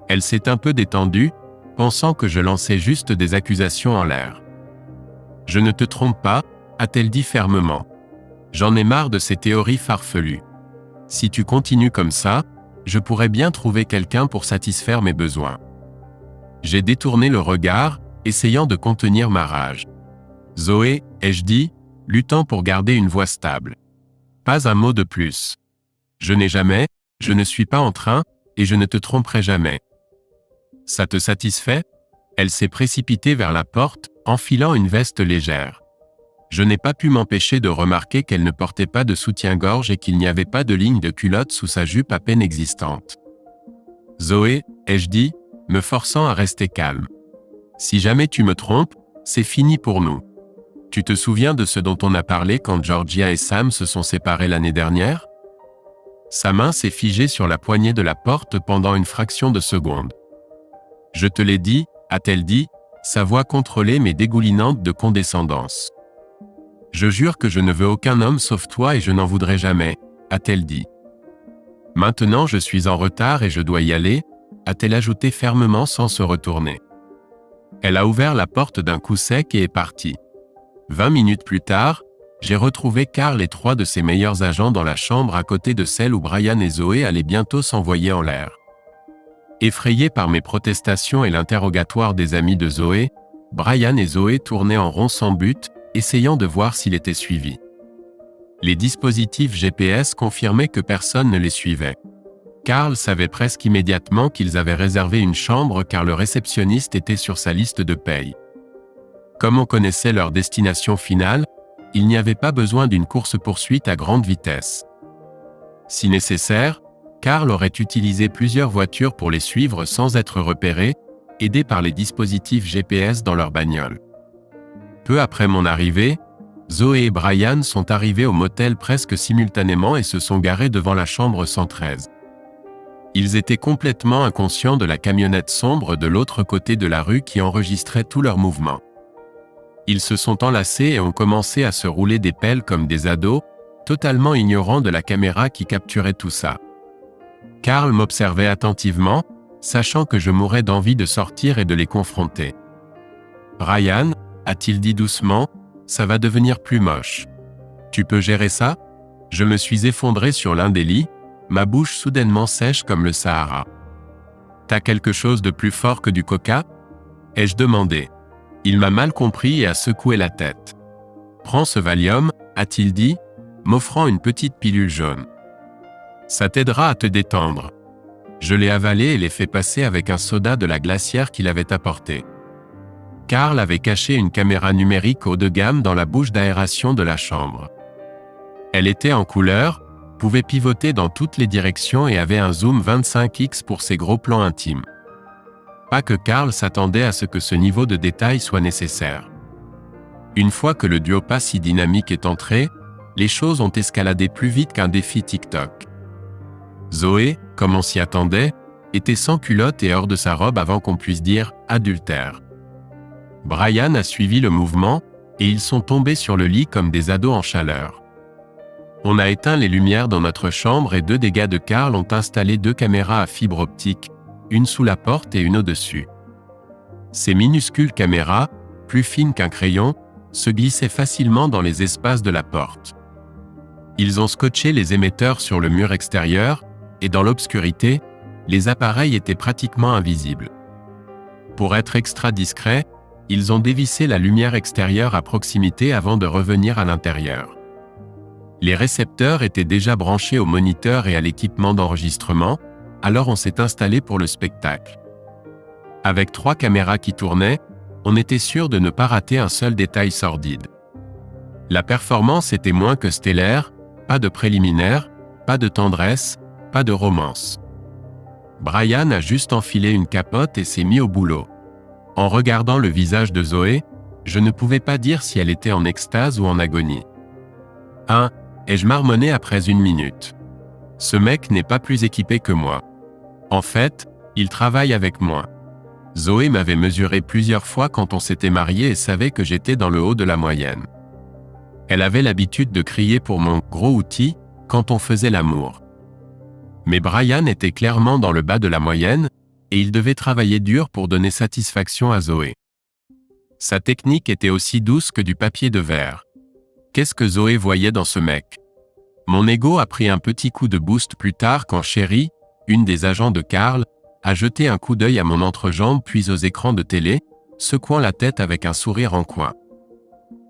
Elle s'est un peu détendue, pensant que je lançais juste des accusations en l'air. Je ne te trompe pas, a-t-elle dit fermement. J'en ai marre de ces théories farfelues. Si tu continues comme ça, je pourrais bien trouver quelqu'un pour satisfaire mes besoins. J'ai détourné le regard, essayant de contenir ma rage. Zoé, ai-je dit, luttant pour garder une voix stable. Pas un mot de plus. Je n'ai jamais, je ne suis pas en train, et je ne te tromperai jamais. Ça te satisfait? Elle s'est précipitée vers la porte, enfilant une veste légère. Je n'ai pas pu m'empêcher de remarquer qu'elle ne portait pas de soutien-gorge et qu'il n'y avait pas de ligne de culotte sous sa jupe à peine existante. Zoé, ai-je dit, me forçant à rester calme. Si jamais tu me trompes, c'est fini pour nous. Tu te souviens de ce dont on a parlé quand Georgia et Sam se sont séparés l'année dernière? Sa main s'est figée sur la poignée de la porte pendant une fraction de seconde. Je te l'ai dit, a-t-elle dit, sa voix contrôlée mais dégoulinante de condescendance. Je jure que je ne veux aucun homme sauf toi et je n'en voudrais jamais, a-t-elle dit. Maintenant je suis en retard et je dois y aller, a-t-elle ajouté fermement sans se retourner. Elle a ouvert la porte d'un coup sec et est partie. 20 minutes plus tard, j'ai retrouvé Carl et 3 de ses meilleurs agents dans la chambre à côté de celle où Brian et Zoé allaient bientôt s'envoyer en l'air. Effrayés par mes protestations et l'interrogatoire des amis de Zoé, Brian et Zoé tournaient en rond sans but, essayant de voir s'il était suivi. Les dispositifs GPS confirmaient que personne ne les suivait. Carl savait presque immédiatement qu'ils avaient réservé une chambre car le réceptionniste était sur sa liste de paye. Comme on connaissait leur destination finale, il n'y avait pas besoin d'une course-poursuite à grande vitesse. Si nécessaire, Carl aurait utilisé plusieurs voitures pour les suivre sans être repéré, aidés par les dispositifs GPS dans leur bagnole. Peu après mon arrivée, Zoé et Brian sont arrivés au motel presque simultanément et se sont garés devant la chambre 113. Ils étaient complètement inconscients de la camionnette sombre de l'autre côté de la rue qui enregistrait tous leurs mouvements. Ils se sont enlacés et ont commencé à se rouler des pelles comme des ados, totalement ignorants de la caméra qui capturait tout ça. Carl m'observait attentivement, sachant que je mourais d'envie de sortir et de les confronter. « Brian, a-t-il dit doucement, ça va devenir plus moche. Tu peux gérer ça? » Je me suis effondré sur l'un des lits, ma bouche soudainement sèche comme le Sahara. « T'as quelque chose de plus fort que du coca? » ai-je demandé. Il m'a mal compris et a secoué la tête. « Prends ce Valium, a-t-il dit, m'offrant une petite pilule jaune. Ça t'aidera à te détendre. » Je l'ai avalé et l'ai fait passer avec un soda de la glacière qu'il avait apporté. Karl avait caché une caméra numérique haut de gamme dans la bouche d'aération de la chambre. Elle était en couleur, pouvait pivoter dans toutes les directions et avait un zoom 25x pour ses gros plans intimes. Pas que Karl s'attendait à ce que ce niveau de détail soit nécessaire. Une fois que le duo pas si dynamique est entré, les choses ont escaladé plus vite qu'un défi TikTok. Zoé, comme on s'y attendait, était sans culotte et hors de sa robe avant qu'on puisse dire « adultère ». Brian a suivi le mouvement, et ils sont tombés sur le lit comme des ados en chaleur. On a éteint les lumières dans notre chambre et 2 des gars de Karl ont installé 2 caméras à fibre optique, une sous la porte et une au-dessus. Ces minuscules caméras, plus fines qu'un crayon, se glissaient facilement dans les espaces de la porte. Ils ont scotché les émetteurs sur le mur extérieur, et dans l'obscurité, les appareils étaient pratiquement invisibles. Pour être extra discrets, ils ont dévissé la lumière extérieure à proximité avant de revenir à l'intérieur. Les récepteurs étaient déjà branchés au moniteur et à l'équipement d'enregistrement, alors on s'est installé pour le spectacle. Avec 3 caméras qui tournaient, on était sûr de ne pas rater un seul détail sordide. La performance était moins que stellaire, pas de préliminaire, pas de tendresse, pas de romance. Brian a juste enfilé une capote et s'est mis au boulot. En regardant le visage de Zoé, je ne pouvais pas dire si elle était en extase ou en agonie. Ai-je marmonné après 1 minute. Ce mec n'est pas plus équipé que moi. En fait, il travaille avec moi. Zoé m'avait mesuré plusieurs fois quand on s'était mariés et savait que j'étais dans le haut de la moyenne. Elle avait l'habitude de crier pour mon « gros outil » quand on faisait l'amour. Mais Brian était clairement dans le bas de la moyenne, et il devait travailler dur pour donner satisfaction à Zoé. Sa technique était aussi douce que du papier de verre. Qu'est-ce que Zoé voyait dans ce mec? Mon ego a pris un petit coup de boost plus tard quand Sherry, une des agents de Karl, a jeté un coup d'œil à mon entrejambe puis aux écrans de télé, secouant la tête avec un sourire en coin.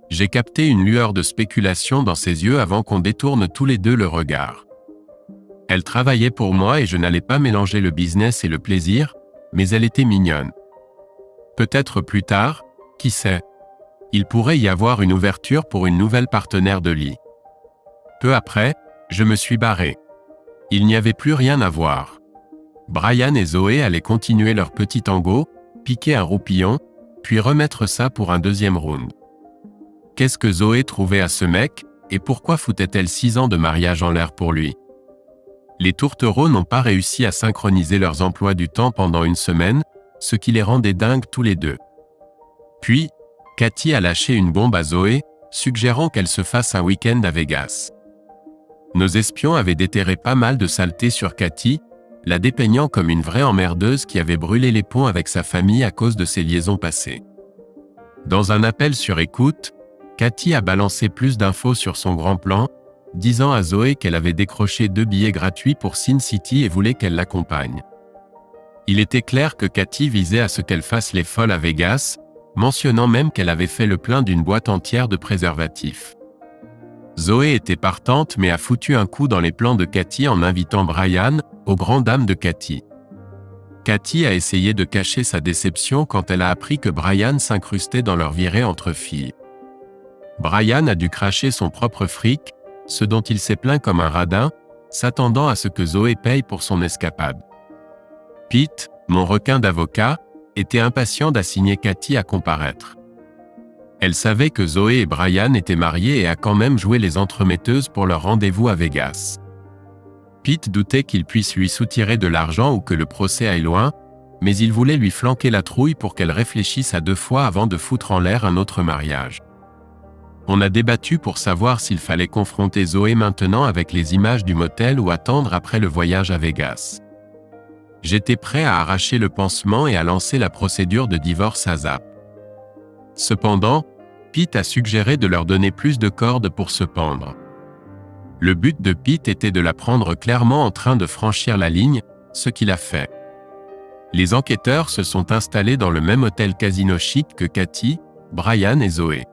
J'ai capté une lueur de spéculation dans ses yeux avant qu'on détourne tous les 2 le regard. Elle travaillait pour moi et je n'allais pas mélanger le business et le plaisir, mais elle était mignonne. Peut-être plus tard, qui sait? Il pourrait y avoir une ouverture pour une nouvelle partenaire de lit. Peu après, je me suis barré. Il n'y avait plus rien à voir. Brian et Zoé allaient continuer leur petit tango, piquer un roupillon, puis remettre ça pour un 2e round. Qu'est-ce que Zoé trouvait à ce mec, et pourquoi foutait-elle 6 ans de mariage en l'air pour lui? Les tourtereaux n'ont pas réussi à synchroniser leurs emplois du temps pendant 1 semaine, ce qui les rendait dingues tous les 2. Puis, Cathy a lâché une bombe à Zoé, suggérant qu'elle se fasse un week-end à Vegas. Nos espions avaient déterré pas mal de saletés sur Cathy, la dépeignant comme une vraie emmerdeuse qui avait brûlé les ponts avec sa famille à cause de ses liaisons passées. Dans un appel sur écoute, Cathy a balancé plus d'infos sur son grand plan, disant à Zoé qu'elle avait décroché 2 billets gratuits pour Sin City et voulait qu'elle l'accompagne. Il était clair que Cathy visait à ce qu'elle fasse les folles à Vegas, mentionnant même qu'elle avait fait le plein d'une boîte entière de préservatifs. Zoé était partante mais a foutu un coup dans les plans de Cathy en invitant Brian, aux grandes dames de Cathy. Cathy a essayé de cacher sa déception quand elle a appris que Brian s'incrustait dans leur virée entre filles. Brian a dû cracher son propre fric, ce dont il s'est plaint comme un radin, s'attendant à ce que Zoé paye pour son escapade. Pete, mon requin d'avocat, était impatient d'assigner Cathy à comparaître. Elle savait que Zoé et Brian étaient mariés et a quand même joué les entremetteuses pour leur rendez-vous à Vegas. Pete doutait qu'il puisse lui soutirer de l'argent ou que le procès aille loin, mais il voulait lui flanquer la trouille pour qu'elle réfléchisse à 2 fois avant de foutre en l'air un autre mariage. On a débattu pour savoir s'il fallait confronter Zoé maintenant avec les images du motel ou attendre après le voyage à Vegas. J'étais prêt à arracher le pansement et à lancer la procédure de divorce à zap. Cependant, Pete a suggéré de leur donner plus de cordes pour se pendre. Le but de Pete était de la prendre clairement en train de franchir la ligne, ce qu'il a fait. Les enquêteurs se sont installés dans le même hôtel casino chic que Cathy, Brian et Zoé.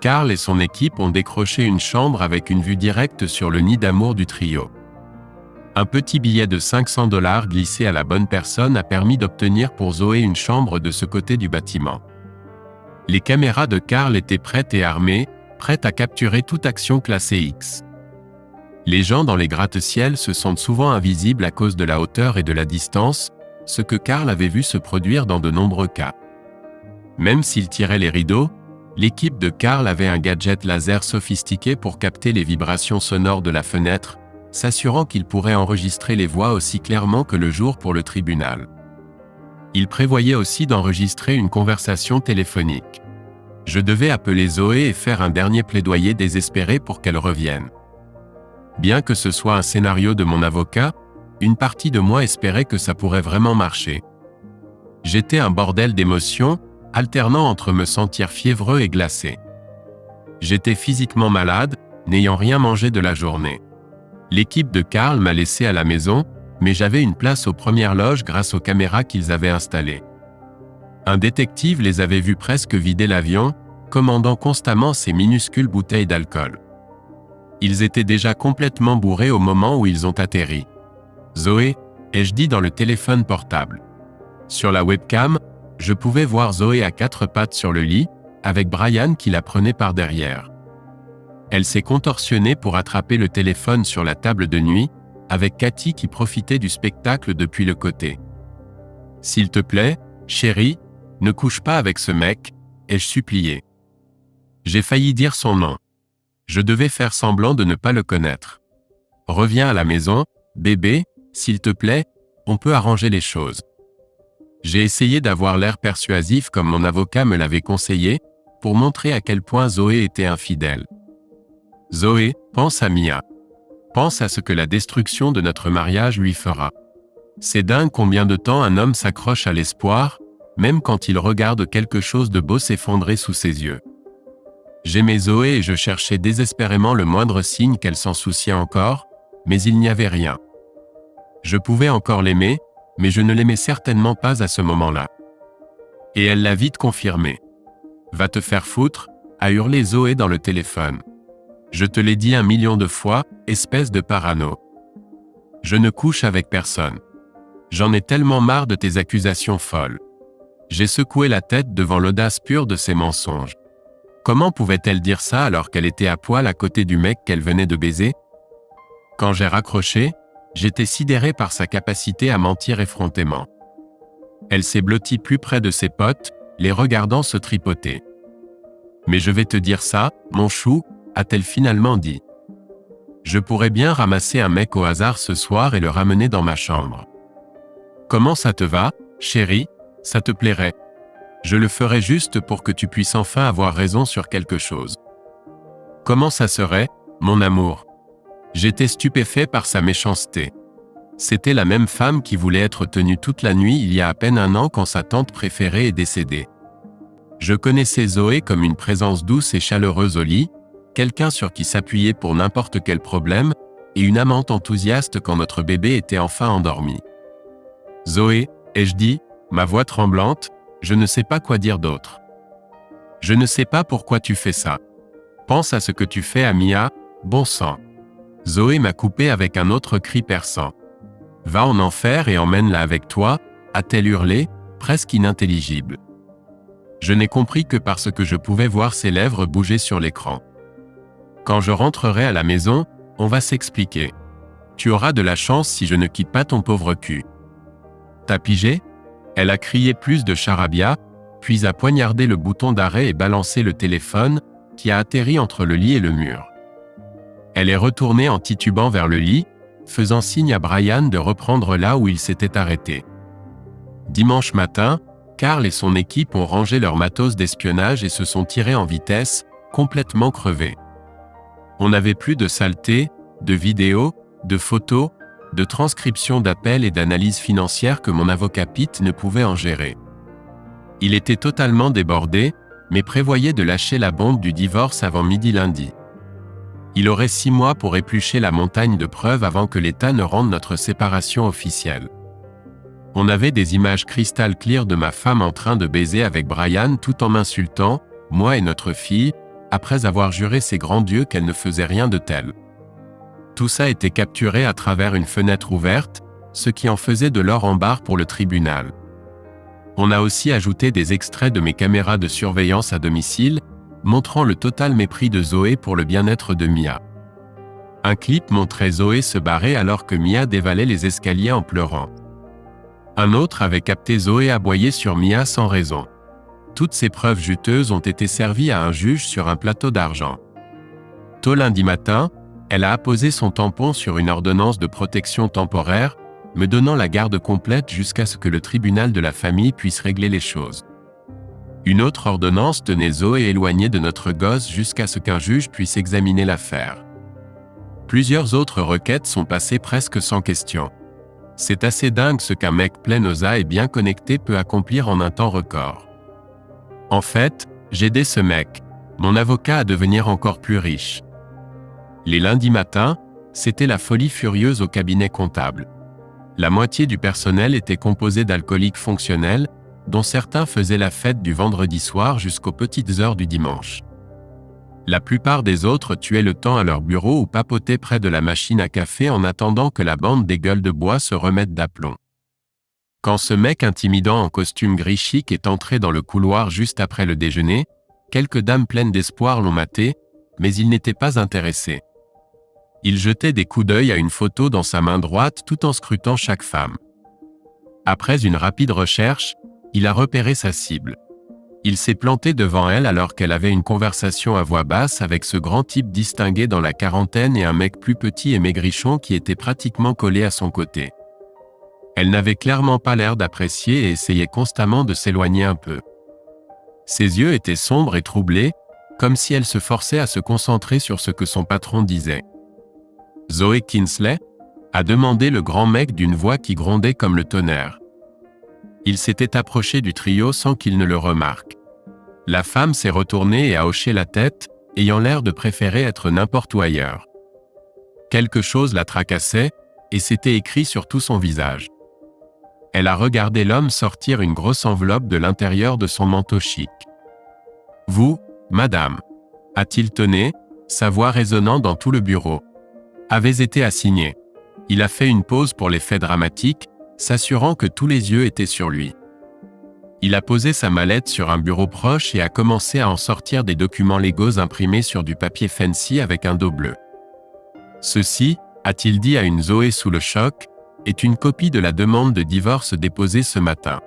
Karl et son équipe ont décroché une chambre avec une vue directe sur le nid d'amour du trio. Un petit billet de 500 $ glissé à la bonne personne a permis d'obtenir pour Zoé une chambre de ce côté du bâtiment. Les caméras de Karl étaient prêtes et armées, prêtes à capturer toute action classée X. Les gens dans les gratte-ciel se sentent souvent invisibles à cause de la hauteur et de la distance, ce que Karl avait vu se produire dans de nombreux cas. Même s'il tirait les rideaux, l'équipe de Karl avait un gadget laser sophistiqué pour capter les vibrations sonores de la fenêtre, s'assurant qu'il pourrait enregistrer les voix aussi clairement que le jour pour le tribunal. Il prévoyait aussi d'enregistrer une conversation téléphonique. Je devais appeler Zoé et faire un dernier plaidoyer désespéré pour qu'elle revienne. Bien que ce soit un scénario de mon avocat, une partie de moi espérait que ça pourrait vraiment marcher. J'étais un bordel d'émotions, alternant entre me sentir fiévreux et glacé. J'étais physiquement malade, n'ayant rien mangé de la journée. L'équipe de Karl m'a laissé à la maison, mais j'avais une place aux premières loges grâce aux caméras qu'ils avaient installées. Un détective les avait vus presque vider l'avion, commandant constamment ces minuscules bouteilles d'alcool. Ils étaient déjà complètement bourrés au moment où ils ont atterri. Zoé, ai-je dit dans le téléphone portable. Sur la webcam, je pouvais voir Zoé à quatre pattes sur le lit, avec Brian qui la prenait par derrière. Elle s'est contorsionnée pour attraper le téléphone sur la table de nuit, avec Cathy qui profitait du spectacle depuis le côté. « S'il te plaît, chérie, ne couche pas avec ce mec », ai-je supplié. J'ai failli dire son nom. Je devais faire semblant de ne pas le connaître. « Reviens à la maison, bébé, s'il te plaît, on peut arranger les choses. » J'ai essayé d'avoir l'air persuasif comme mon avocat me l'avait conseillé, pour montrer à quel point Zoé était infidèle. Zoé, pense à Mia. Pense à ce que la destruction de notre mariage lui fera. C'est dingue combien de temps un homme s'accroche à l'espoir, même quand il regarde quelque chose de beau s'effondrer sous ses yeux. J'aimais Zoé et je cherchais désespérément le moindre signe qu'elle s'en souciait encore, mais il n'y avait rien. Je pouvais encore l'aimer, mais je ne l'aimais certainement pas à ce moment-là. Et elle l'a vite confirmé. « Va te faire foutre », a hurlé Zoé dans le téléphone. « Je te l'ai dit 1 million de fois, espèce de parano. Je ne couche avec personne. J'en ai tellement marre de tes accusations folles. » J'ai secoué la tête devant l'audace pure de ces mensonges. Comment pouvait-elle dire ça alors qu'elle était à poil à côté du mec qu'elle venait de baiser? Quand j'ai raccroché, j'étais sidéré par sa capacité à mentir effrontément. Elle s'est blottie plus près de ses potes, les regardant se tripoter. « Mais je vais te dire ça, mon chou », a-t-elle finalement dit. « Je pourrais bien ramasser un mec au hasard ce soir et le ramener dans ma chambre. »« Comment ça te va, chérie, ça te plairait ? Je le ferai juste pour que tu puisses enfin avoir raison sur quelque chose. »« Comment ça serait, mon amour ?» J'étais stupéfait par sa méchanceté. C'était la même femme qui voulait être tenue toute la nuit il y a à peine 1 an quand sa tante préférée est décédée. Je connaissais Zoé comme une présence douce et chaleureuse au lit, quelqu'un sur qui s'appuyer pour n'importe quel problème, et une amante enthousiaste quand notre bébé était enfin endormi. « Zoé, ai-je dit, ma voix tremblante, je ne sais pas quoi dire d'autre. Je ne sais pas pourquoi tu fais ça. Pense à ce que tu fais à Mia, bon sang. » Zoé m'a coupé avec un autre cri perçant. « Va en enfer et emmène-la avec toi », a-t-elle hurlé, presque inintelligible. Je n'ai compris que parce que je pouvais voir ses lèvres bouger sur l'écran. Quand je rentrerai à la maison, on va s'expliquer. Tu auras de la chance si je ne quitte pas ton pauvre cul. T'as pigé? Elle a crié plus de charabia, puis a poignardé le bouton d'arrêt et balancé le téléphone, qui a atterri entre le lit et le mur. Elle est retournée en titubant vers le lit, faisant signe à Brian de reprendre là où il s'était arrêté. Dimanche matin, Karl et son équipe ont rangé leur matos d'espionnage et se sont tirés en vitesse, complètement crevés. On n'avait plus de saleté, de vidéos, de photos, de transcriptions d'appels et d'analyses financières que mon avocat Pete ne pouvait en gérer. Il était totalement débordé, mais prévoyait de lâcher la bombe du divorce avant midi lundi. Il aurait 6 mois pour éplucher la montagne de preuves avant que l'État ne rende notre séparation officielle. On avait des images cristal clear de ma femme en train de baiser avec Brian tout en m'insultant, moi et notre fille, après avoir juré ses grands dieux qu'elle ne faisait rien de tel. Tout ça était capturé à travers une fenêtre ouverte, ce qui en faisait de l'or en barre pour le tribunal. On a aussi ajouté des extraits de mes caméras de surveillance à domicile, montrant le total mépris de Zoé pour le bien-être de Mia. Un clip montrait Zoé se barrer alors que Mia dévalait les escaliers en pleurant. Un autre avait capté Zoé aboyer sur Mia sans raison. Toutes ces preuves juteuses ont été servies à un juge sur un plateau d'argent. Tôt lundi matin, elle a apposé son tampon sur une ordonnance de protection temporaire, me donnant la garde complète jusqu'à ce que le tribunal de la famille puisse régler les choses. Une autre ordonnance tenait Zoé éloignée de notre gosse jusqu'à ce qu'un juge puisse examiner l'affaire. Plusieurs autres requêtes sont passées presque sans question. C'est assez dingue ce qu'un mec plein osa et bien connecté peut accomplir en un temps record. En fait, j'aidais ce mec, mon avocat, à devenir encore plus riche. Les lundis matins, c'était la folie furieuse au cabinet comptable. La moitié du personnel était composé d'alcooliques fonctionnels, dont certains faisaient la fête du vendredi soir jusqu'aux petites heures du dimanche. La plupart des autres tuaient le temps à leur bureau ou papotaient près de la machine à café en attendant que la bande des gueules de bois se remette d'aplomb. Quand ce mec intimidant en costume gris chic est entré dans le couloir juste après le déjeuner, quelques dames pleines d'espoir l'ont maté, mais il n'était pas intéressé. Il jetait des coups d'œil à une photo dans sa main droite tout en scrutant chaque femme. Après une rapide recherche, il a repéré sa cible. Il s'est planté devant elle alors qu'elle avait une conversation à voix basse avec ce grand type distingué dans la quarantaine et un mec plus petit et maigrichon qui était pratiquement collé à son côté. Elle n'avait clairement pas l'air d'apprécier et essayait constamment de s'éloigner un peu. Ses yeux étaient sombres et troublés, comme si elle se forçait à se concentrer sur ce que son patron disait. « Zoé Kinsley ?» a demandé le grand mec d'une voix qui grondait comme le tonnerre. Il s'était approché du trio sans qu'il ne le remarque. La femme s'est retournée et a hoché la tête, ayant l'air de préférer être n'importe où ailleurs. Quelque chose la tracassait, et c'était écrit sur tout son visage. Elle a regardé l'homme sortir une grosse enveloppe de l'intérieur de son manteau chic. « Vous, madame » a-t-il tonné, sa voix résonnant dans tout le bureau. « Avez été assigné. » Il a fait une pause pour l'effet dramatique, s'assurant que tous les yeux étaient sur lui. Il a posé sa mallette sur un bureau proche et a commencé à en sortir des documents légaux imprimés sur du papier fancy avec un dos bleu. Ceci, a-t-il dit à une Zoé sous le choc, est une copie de la demande de divorce déposée ce matin.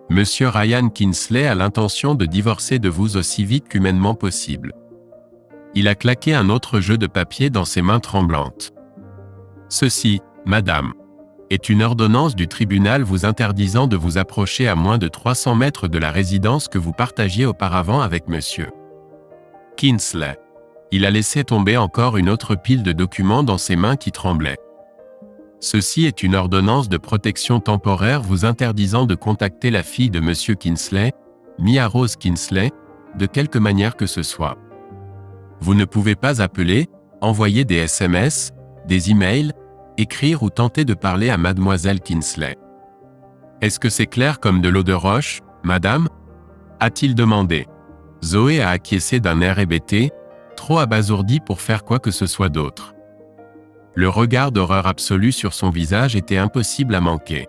Monsieur Ryan Kinsley a l'intention de divorcer de vous aussi vite qu'humainement possible. Il a claqué un autre jeu de papier dans ses mains tremblantes. Ceci, madame, est une ordonnance du tribunal vous interdisant de vous approcher à moins de 300 mètres de la résidence que vous partagiez auparavant avec monsieur Kinsley. Il a laissé tomber encore une autre pile de documents dans ses mains qui tremblaient. Ceci est une ordonnance de protection temporaire vous interdisant de contacter la fille de monsieur Kinsley, Mia Rose Kinsley, de quelque manière que ce soit. Vous ne pouvez pas appeler, envoyer des SMS, des emails, écrire ou tenter de parler à mademoiselle Kinsley. Est-ce que c'est clair comme de l'eau de roche, madame ? A-t-il demandé. Zoé a acquiescé d'un air hébété, trop abasourdi pour faire quoi que ce soit d'autre. Le regard d'horreur absolue sur son visage était impossible à manquer.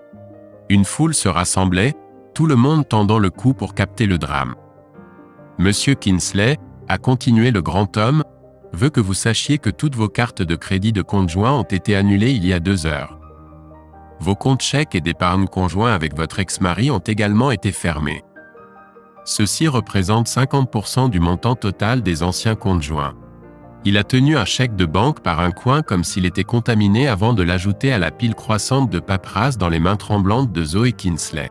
Une foule se rassemblait, tout le monde tendant le cou pour capter le drame. Monsieur Kinsley, a continué le grand homme, veut que vous sachiez que toutes vos cartes de crédit de compte joint ont été annulées il y a 2 heures. Vos comptes chèques et d'épargne conjoint avec votre ex-mari ont également été fermés. Ceci représente 50% du montant total des anciens comptes joints. Il a tenu un chèque de banque par un coin comme s'il était contaminé avant de l'ajouter à la pile croissante de paperasse dans les mains tremblantes de Zoé Kinsley.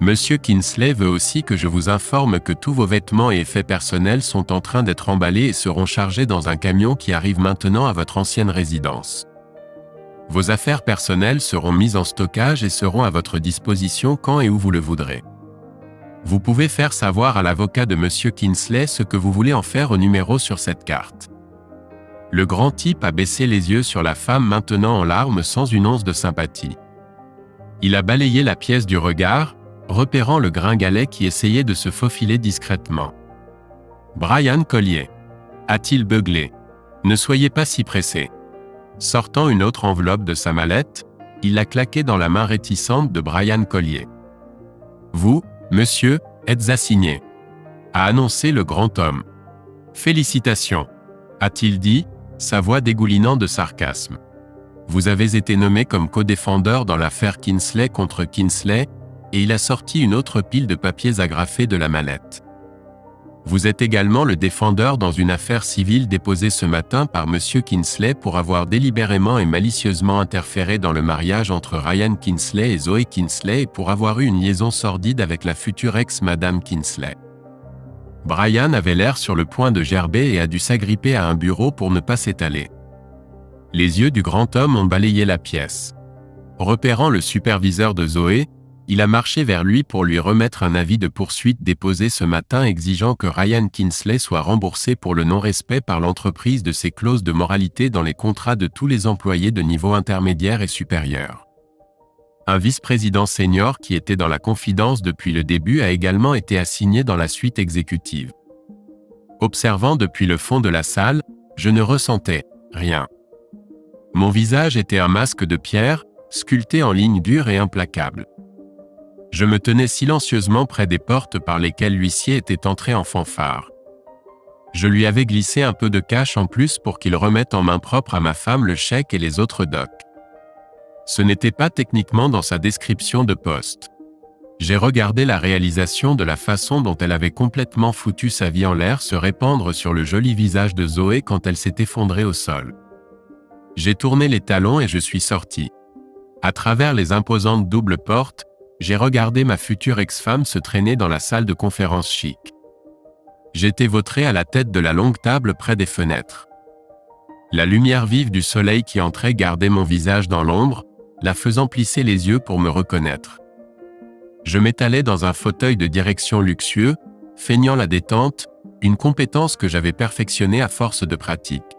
Monsieur Kinsley veut aussi que je vous informe que tous vos vêtements et effets personnels sont en train d'être emballés et seront chargés dans un camion qui arrive maintenant à votre ancienne résidence. Vos affaires personnelles seront mises en stockage et seront à votre disposition quand et où vous le voudrez. Vous pouvez faire savoir à l'avocat de monsieur Kinsley ce que vous voulez en faire au numéro sur cette carte. Le grand type a baissé les yeux sur la femme maintenant en larmes sans une once de sympathie. Il a balayé la pièce du regard, repérant le gringalet qui essayait de se faufiler discrètement. « Brian Collier » a-t-il beuglé. « Ne soyez pas si pressé. » Sortant une autre enveloppe de sa mallette, il l'a claquée dans la main réticente de Brian Collier. Vous, monsieur, êtes assigné, a annoncé le grand homme. Félicitations, a-t-il dit, sa voix dégoulinant de sarcasme. Vous avez été nommé comme co-défendeur dans l'affaire Kinsley contre Kinsley, et il a sorti une autre pile de papiers agrafés de la mallette. Vous êtes également le défendeur dans une affaire civile déposée ce matin par monsieur Kinsley pour avoir délibérément et malicieusement interféré dans le mariage entre Ryan Kinsley et Zoe Kinsley et pour avoir eu une liaison sordide avec la future ex-madame Kinsley. Brian avait l'air sur le point de gerber et a dû s'agripper à un bureau pour ne pas s'étaler. Les yeux du grand homme ont balayé la pièce. Repérant le superviseur de Zoé, il a marché vers lui pour lui remettre un avis de poursuite déposé ce matin exigeant que Ryan Kinsley soit remboursé pour le non-respect par l'entreprise de ses clauses de moralité dans les contrats de tous les employés de niveau intermédiaire et supérieur. Un vice-président senior qui était dans la confidence depuis le début a également été assigné dans la suite exécutive. Observant depuis le fond de la salle, je ne ressentais rien. Mon visage était un masque de pierre, sculpté en lignes dures et implacables. Je me tenais silencieusement près des portes par lesquelles l'huissier était entré en fanfare. Je lui avais glissé un peu de cash en plus pour qu'il remette en main propre à ma femme le chèque et les autres docs. Ce n'était pas techniquement dans sa description de poste. J'ai regardé la réalisation de la façon dont elle avait complètement foutu sa vie en l'air se répandre sur le joli visage de Zoé quand elle s'est effondrée au sol. J'ai tourné les talons et je suis sorti. À travers les imposantes doubles portes, j'ai regardé ma future ex-femme se traîner dans la salle de conférence chic. J'étais vautré à la tête de la longue table près des fenêtres. La lumière vive du soleil qui entrait gardait mon visage dans l'ombre, la faisant plisser les yeux pour me reconnaître. Je m'étalais dans un fauteuil de direction luxueux, feignant la détente, une compétence que j'avais perfectionnée à force de pratique.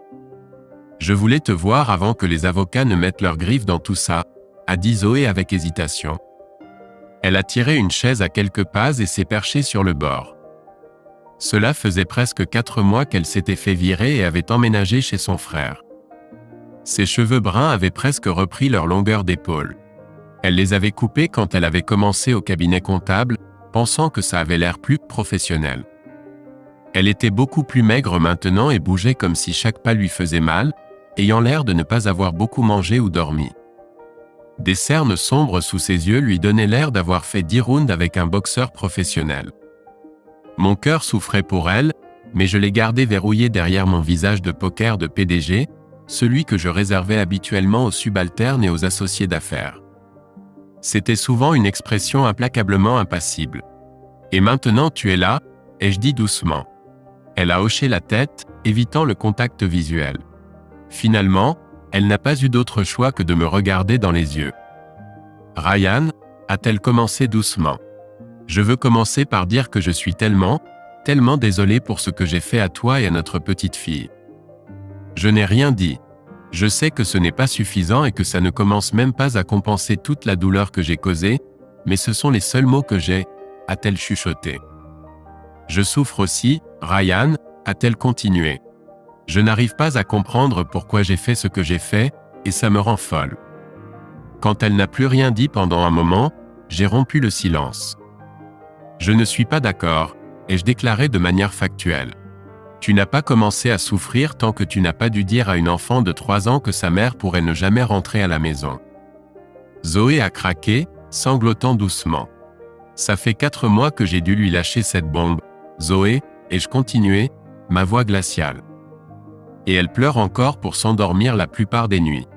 Je voulais te voir avant que les avocats ne mettent leurs griffes dans tout ça, a dit Zoé avec hésitation. Elle a tiré une chaise à quelques pas et s'est perchée sur le bord. Cela faisait presque 4 mois qu'elle s'était fait virer et avait emménagé chez son frère. Ses cheveux bruns avaient presque repris leur longueur d'épaule. Elle les avait coupés quand elle avait commencé au cabinet comptable, pensant que ça avait l'air plus professionnel. Elle était beaucoup plus maigre maintenant et bougeait comme si chaque pas lui faisait mal, ayant l'air de ne pas avoir beaucoup mangé ou dormi. Des cernes sombres sous ses yeux lui donnaient l'air d'avoir fait 10 rounds avec un boxeur professionnel. Mon cœur souffrait pour elle, mais je l'ai gardé verrouillé derrière mon visage de poker de PDG, celui que je réservais habituellement aux subalternes et aux associés d'affaires. C'était souvent une expression implacablement impassible. « Et maintenant tu es là ?» ai-je dit doucement. Elle a hoché la tête, évitant le contact visuel. Finalement, elle n'a pas eu d'autre choix que de me regarder dans les yeux. « Ryan ?» a-t-elle commencé doucement. « Je veux commencer par dire que je suis tellement désolé pour ce que j'ai fait à toi et à notre petite fille. » Je n'ai rien dit. Je sais que ce n'est pas suffisant et que ça ne commence même pas à compenser toute la douleur que j'ai causée, mais ce sont les seuls mots que j'ai, a-t-elle chuchoté. Je souffre aussi, Ryan, a-t-elle continué. Je n'arrive pas à comprendre pourquoi j'ai fait ce que j'ai fait, et ça me rend folle. Quand elle n'a plus rien dit pendant un moment, j'ai rompu le silence. Je ne suis pas d'accord, ai-je déclaré de manière factuelle. Tu n'as pas commencé à souffrir tant que tu n'as pas dû dire à une enfant de 3 ans que sa mère pourrait ne jamais rentrer à la maison. Zoé a craqué, sanglotant doucement. Ça fait 4 mois que j'ai dû lui lâcher cette bombe, Zoé, ai-je continué, ma voix glaciale. Et elle pleure encore pour s'endormir la plupart des nuits.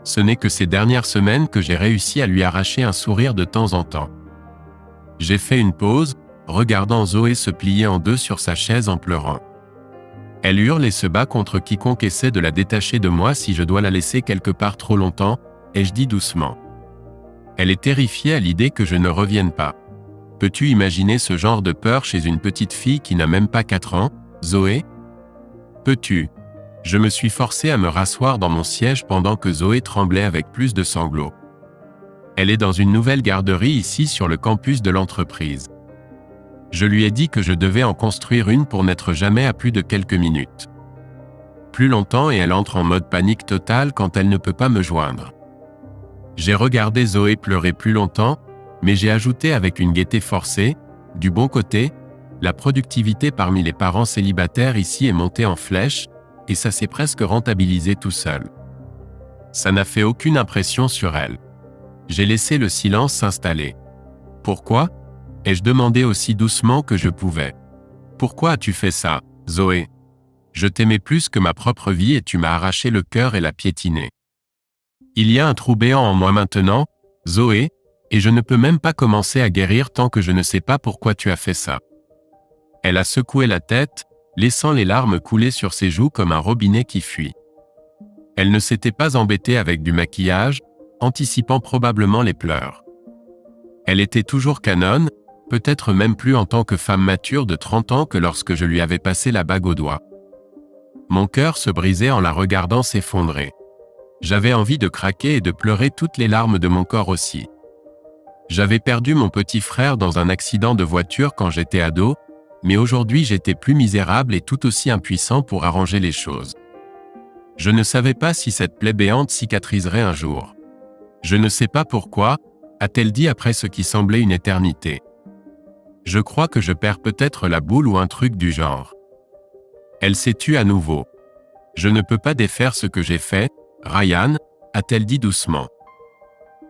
Ce n'est que ces dernières semaines que j'ai réussi à lui arracher un sourire de temps en temps. J'ai fait une pause, regardant Zoé se plier en deux sur sa chaise en pleurant. Elle hurle et se bat contre quiconque essaie de la détacher de moi si je dois la laisser quelque part trop longtemps, ai-je dit doucement. Elle est terrifiée à l'idée que je ne revienne pas. Peux-tu imaginer ce genre de peur chez une petite fille qui n'a même pas 4 ans, Zoé? Peux-tu? Je me suis forcé à me rasseoir dans mon siège pendant que Zoé tremblait avec plus de sanglots. Elle est dans une nouvelle garderie ici sur le campus de l'entreprise. Je lui ai dit que je devais en construire une pour n'être jamais à plus de quelques minutes. Plus longtemps et elle entre en mode panique totale quand elle ne peut pas me joindre. J'ai regardé Zoé pleurer plus longtemps, Mais j'ai ajouté avec une gaieté forcée, du bon côté, la productivité parmi les parents célibataires ici est montée en flèche, et ça s'est presque rentabilisé tout seul. Ça n'a fait aucune impression sur elle. J'ai laissé le silence s'installer. Pourquoi ? Ai-je demandé aussi doucement que je pouvais. Pourquoi as-tu fait ça, Zoé ? Je t'aimais plus que ma propre vie et tu m'as arraché le cœur et l'as piétiné. Il y a un trou béant en moi maintenant, Zoé, et je ne peux même pas commencer à guérir tant que je ne sais pas pourquoi tu as fait ça. Elle a secoué la tête, laissant les larmes couler sur ses joues comme un robinet qui fuit. Elle ne s'était pas embêtée avec du maquillage, anticipant probablement les pleurs. Elle était toujours canonne, peut-être même plus en tant que femme mature de 30 ans que lorsque je lui avais passé la bague au doigt. Mon cœur se brisait en la regardant s'effondrer. J'avais envie de craquer et de pleurer toutes les larmes de mon corps aussi. J'avais perdu mon petit frère dans un accident de voiture quand j'étais ado, mais aujourd'hui j'étais plus misérable et tout aussi impuissant pour arranger les choses. Je ne savais pas si cette plaie béante cicatriserait un jour. Je ne sais pas pourquoi, a-t-elle dit après ce qui semblait une éternité. Je crois que je perds peut-être la boule ou un truc du genre. Elle s'est tue à nouveau. Je ne peux pas défaire ce que j'ai fait, Ryan, a-t-elle dit doucement.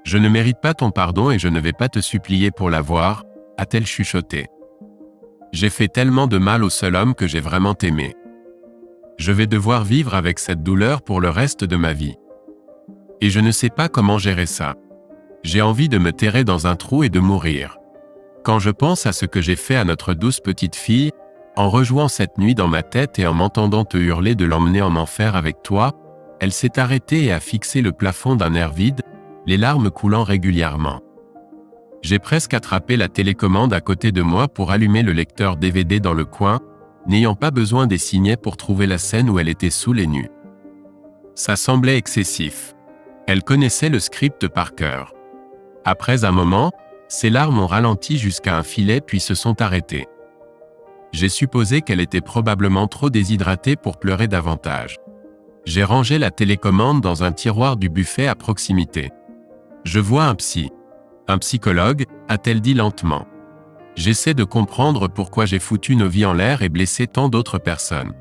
Je ne mérite pas ton pardon et je ne vais pas te supplier pour l'avoir, a-t-elle chuchoté. J'ai fait tellement de mal au seul homme que j'ai vraiment aimé. Je vais devoir vivre avec cette douleur pour le reste de ma vie. Et je ne sais pas comment gérer ça. J'ai envie de me terrer dans un trou et de mourir. Quand je pense à ce que j'ai fait à notre douce petite fille, en rejouant cette nuit dans ma tête et en m'entendant te hurler de l'emmener en enfer avec toi, elle s'est arrêtée et a fixé le plafond d'un air vide, les larmes coulant régulièrement. J'ai presque attrapé la télécommande à côté de moi pour allumer le lecteur DVD dans le coin, n'ayant pas besoin des signets pour trouver la scène où elle était saoule et nue. Ça semblait excessif. Elle connaissait le script par cœur. Après un moment, ses larmes ont ralenti jusqu'à un filet puis se sont arrêtées. J'ai supposé qu'elle était probablement trop déshydratée pour pleurer davantage. J'ai rangé la télécommande dans un tiroir du buffet à proximité. Je vois un psy. Un psychologue, a-t-elle dit lentement. J'essaie de comprendre pourquoi j'ai foutu nos vies en l'air et blessé tant d'autres personnes.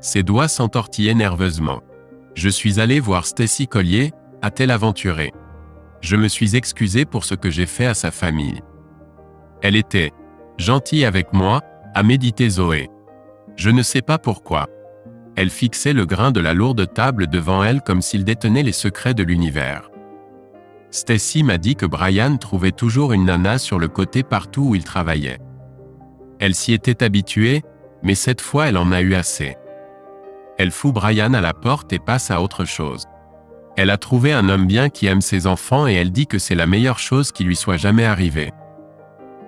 Ses doigts s'entortillaient nerveusement. Je suis allé voir Stacy Collier, a-t-elle aventuré. Je me suis excusé pour ce que j'ai fait à sa famille. Elle était gentille avec moi, a médité Zoé. Je ne sais pas pourquoi. Elle fixait le grain de la lourde table devant elle comme s'il détenait les secrets de l'univers. Stacy m'a dit que Brian trouvait toujours une nana sur le côté partout où il travaillait. Elle s'y était habituée, mais cette fois elle en a eu assez. Elle fout Brian à la porte et passe à autre chose. Elle a trouvé un homme bien qui aime ses enfants et elle dit que c'est la meilleure chose qui lui soit jamais arrivée.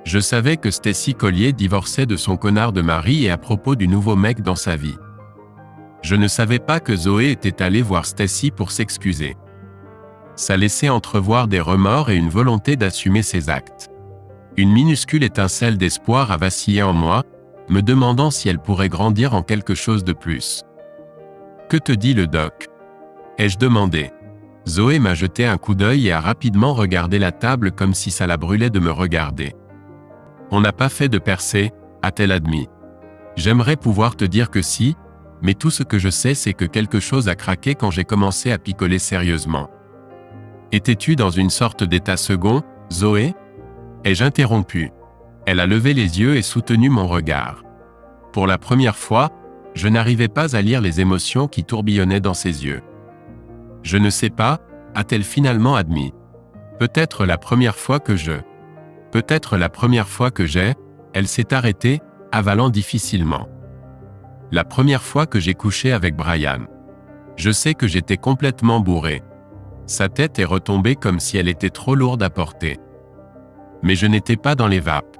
Je savais que Stacy Collier divorçait de son connard de mari et à propos du nouveau mec dans sa vie. Je ne savais pas que Zoé était allée voir Stacy pour s'excuser. Ça laissait entrevoir des remords et une volonté d'assumer ses actes. Une minuscule étincelle d'espoir a vacillé en moi, me demandant si elle pourrait grandir en quelque chose de plus. Que te dit le doc ? Ai-je demandé. Zoé m'a jeté un coup d'œil et a rapidement regardé la table comme si ça la brûlait de me regarder. On n'a pas fait de percée, a-t-elle admis. J'aimerais pouvoir te dire que si, mais tout ce que je sais c'est que quelque chose a craqué quand j'ai commencé à picoler sérieusement. Étais-tu dans une sorte d'état second, Zoé ? Ai-je interrompu. Elle a levé les yeux et soutenu mon regard. Pour la première fois, je n'arrivais pas à lire les émotions qui tourbillonnaient dans ses yeux. Je ne sais pas, a-t-elle finalement admis. Peut-être la première fois que j'ai, elle s'est arrêtée, avalant difficilement. La première fois que j'ai couché avec Brian. Je sais que j'étais complètement bourré. Sa tête est retombée comme si elle était trop lourde à porter. Mais je n'étais pas dans les vapes.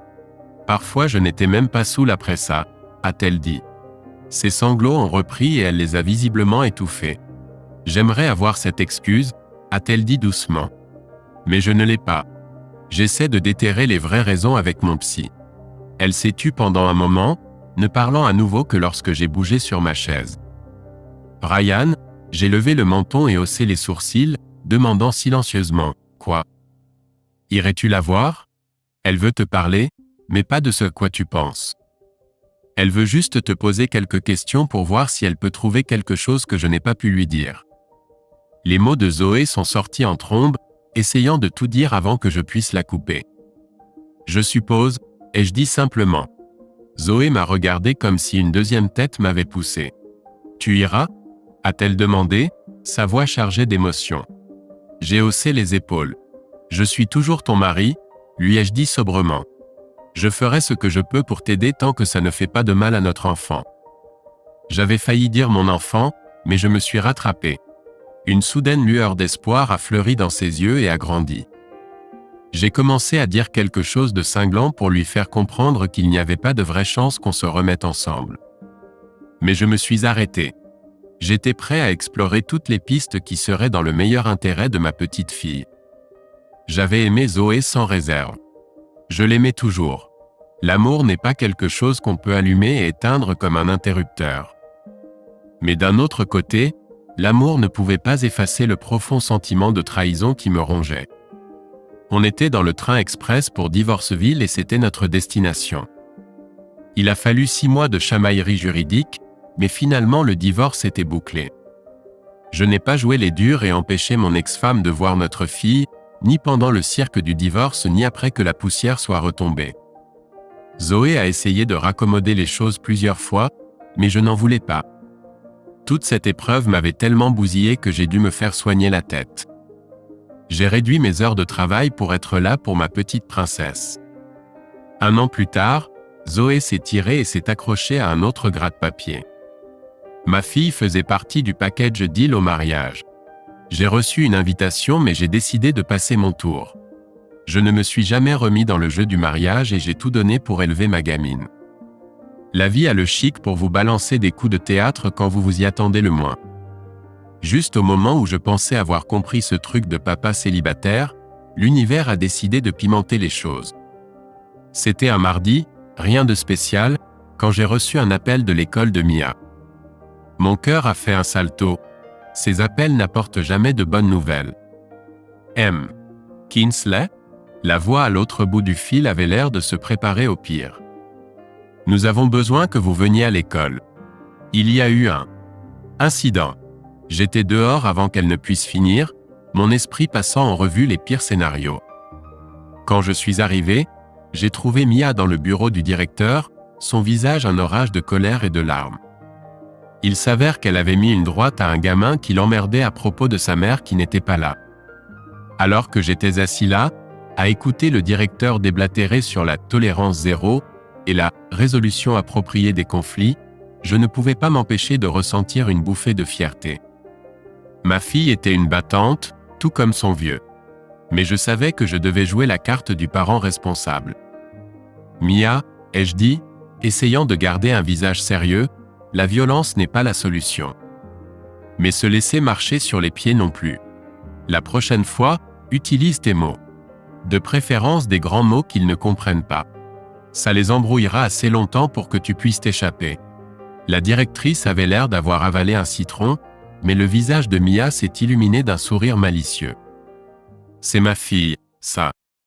Parfois je n'étais même pas saoul après ça, a-t-elle dit. Ses sanglots ont repris et elle les a visiblement étouffés. J'aimerais avoir cette excuse, a-t-elle dit doucement. Mais je ne l'ai pas. J'essaie de déterrer les vraies raisons avec mon psy. Elle s'est tue pendant un moment, ne parlant à nouveau que lorsque j'ai bougé sur ma chaise. Ryan, j'ai levé le menton et haussé les sourcils, demandant silencieusement, quoi ? Irais-tu la voir? Elle veut te parler, mais pas de ce à quoi tu penses. Elle veut juste te poser quelques questions pour voir si elle peut trouver quelque chose que je n'ai pas pu lui dire. Les mots de Zoé sont sortis en trombe, essayant de tout dire avant que je puisse la couper. Je suppose, ai-je dit simplement. Zoé m'a regardé comme si une deuxième tête m'avait poussé. Tu iras? A-t-elle demandé, sa voix chargée d'émotion. J'ai haussé les épaules. Je suis toujours ton mari, lui ai-je dit sobrement. Je ferai ce que je peux pour t'aider tant que ça ne fait pas de mal à notre enfant. J'avais failli dire mon enfant, mais je me suis rattrapé. Une soudaine lueur d'espoir a fleuri dans ses yeux et a grandi. J'ai commencé à dire quelque chose de cinglant pour lui faire comprendre qu'il n'y avait pas de vraie chance qu'on se remette ensemble. Mais je me suis arrêté. J'étais prêt à explorer toutes les pistes qui seraient dans le meilleur intérêt de ma petite fille. J'avais aimé Zoé sans réserve. Je l'aimais toujours. L'amour n'est pas quelque chose qu'on peut allumer et éteindre comme un interrupteur. Mais d'un autre côté, l'amour ne pouvait pas effacer le profond sentiment de trahison qui me rongeait. On était dans le train express pour Divorceville et c'était notre destination. Il a fallu 6 mois de chamaillerie juridique, mais finalement le divorce était bouclé. Je n'ai pas joué les durs et empêché mon ex-femme de voir notre fille, ni pendant le cirque du divorce ni après que la poussière soit retombée. Zoé a essayé de raccommoder les choses plusieurs fois, mais je n'en voulais pas. Toute cette épreuve m'avait tellement bousillé que j'ai dû me faire soigner la tête. J'ai réduit mes heures de travail pour être là pour ma petite princesse. 1 an plus tard, Zoé s'est tirée et s'est accrochée à un autre gratte-papier. Ma fille faisait partie du package deal au mariage. J'ai reçu une invitation mais j'ai décidé de passer mon tour. Je ne me suis jamais remis dans le jeu du mariage et j'ai tout donné pour élever ma gamine. La vie a le chic pour vous balancer des coups de théâtre quand vous vous y attendez le moins. Juste au moment où je pensais avoir compris ce truc de papa célibataire, l'univers a décidé de pimenter les choses. C'était un mardi, rien de spécial, quand j'ai reçu un appel de l'école de Mia. Mon cœur a fait un salto. Ces appels n'apportent jamais de bonnes nouvelles. M. Kinsley? La voix à l'autre bout du fil avait l'air de se préparer au pire. Nous avons besoin que vous veniez à l'école. Il y a eu un incident. J'étais dehors avant qu'elle ne puisse finir, mon esprit passant en revue les pires scénarios. Quand je suis arrivé, j'ai trouvé Mia dans le bureau du directeur, son visage un orage de colère et de larmes. Il s'avère qu'elle avait mis une droite à un gamin qui l'emmerdait à propos de sa mère qui n'était pas là. Alors que j'étais assis là, à écouter le directeur déblatérer sur la tolérance zéro et la résolution appropriée des conflits, je ne pouvais pas m'empêcher de ressentir une bouffée de fierté. Ma fille était une battante, tout comme son vieux. Mais je savais que je devais jouer la carte du parent responsable. Mia, ai-je dit, essayant de garder un visage sérieux, la violence n'est pas la solution. Mais se laisser marcher sur les pieds non plus. La prochaine fois, utilise tes mots. De préférence des grands mots qu'ils ne comprennent pas. Ça les embrouillera assez longtemps pour que tu puisses t'échapper. La directrice avait l'air d'avoir avalé un citron, mais le visage de Mia s'est illuminé d'un sourire malicieux. C'est ma fille, ça.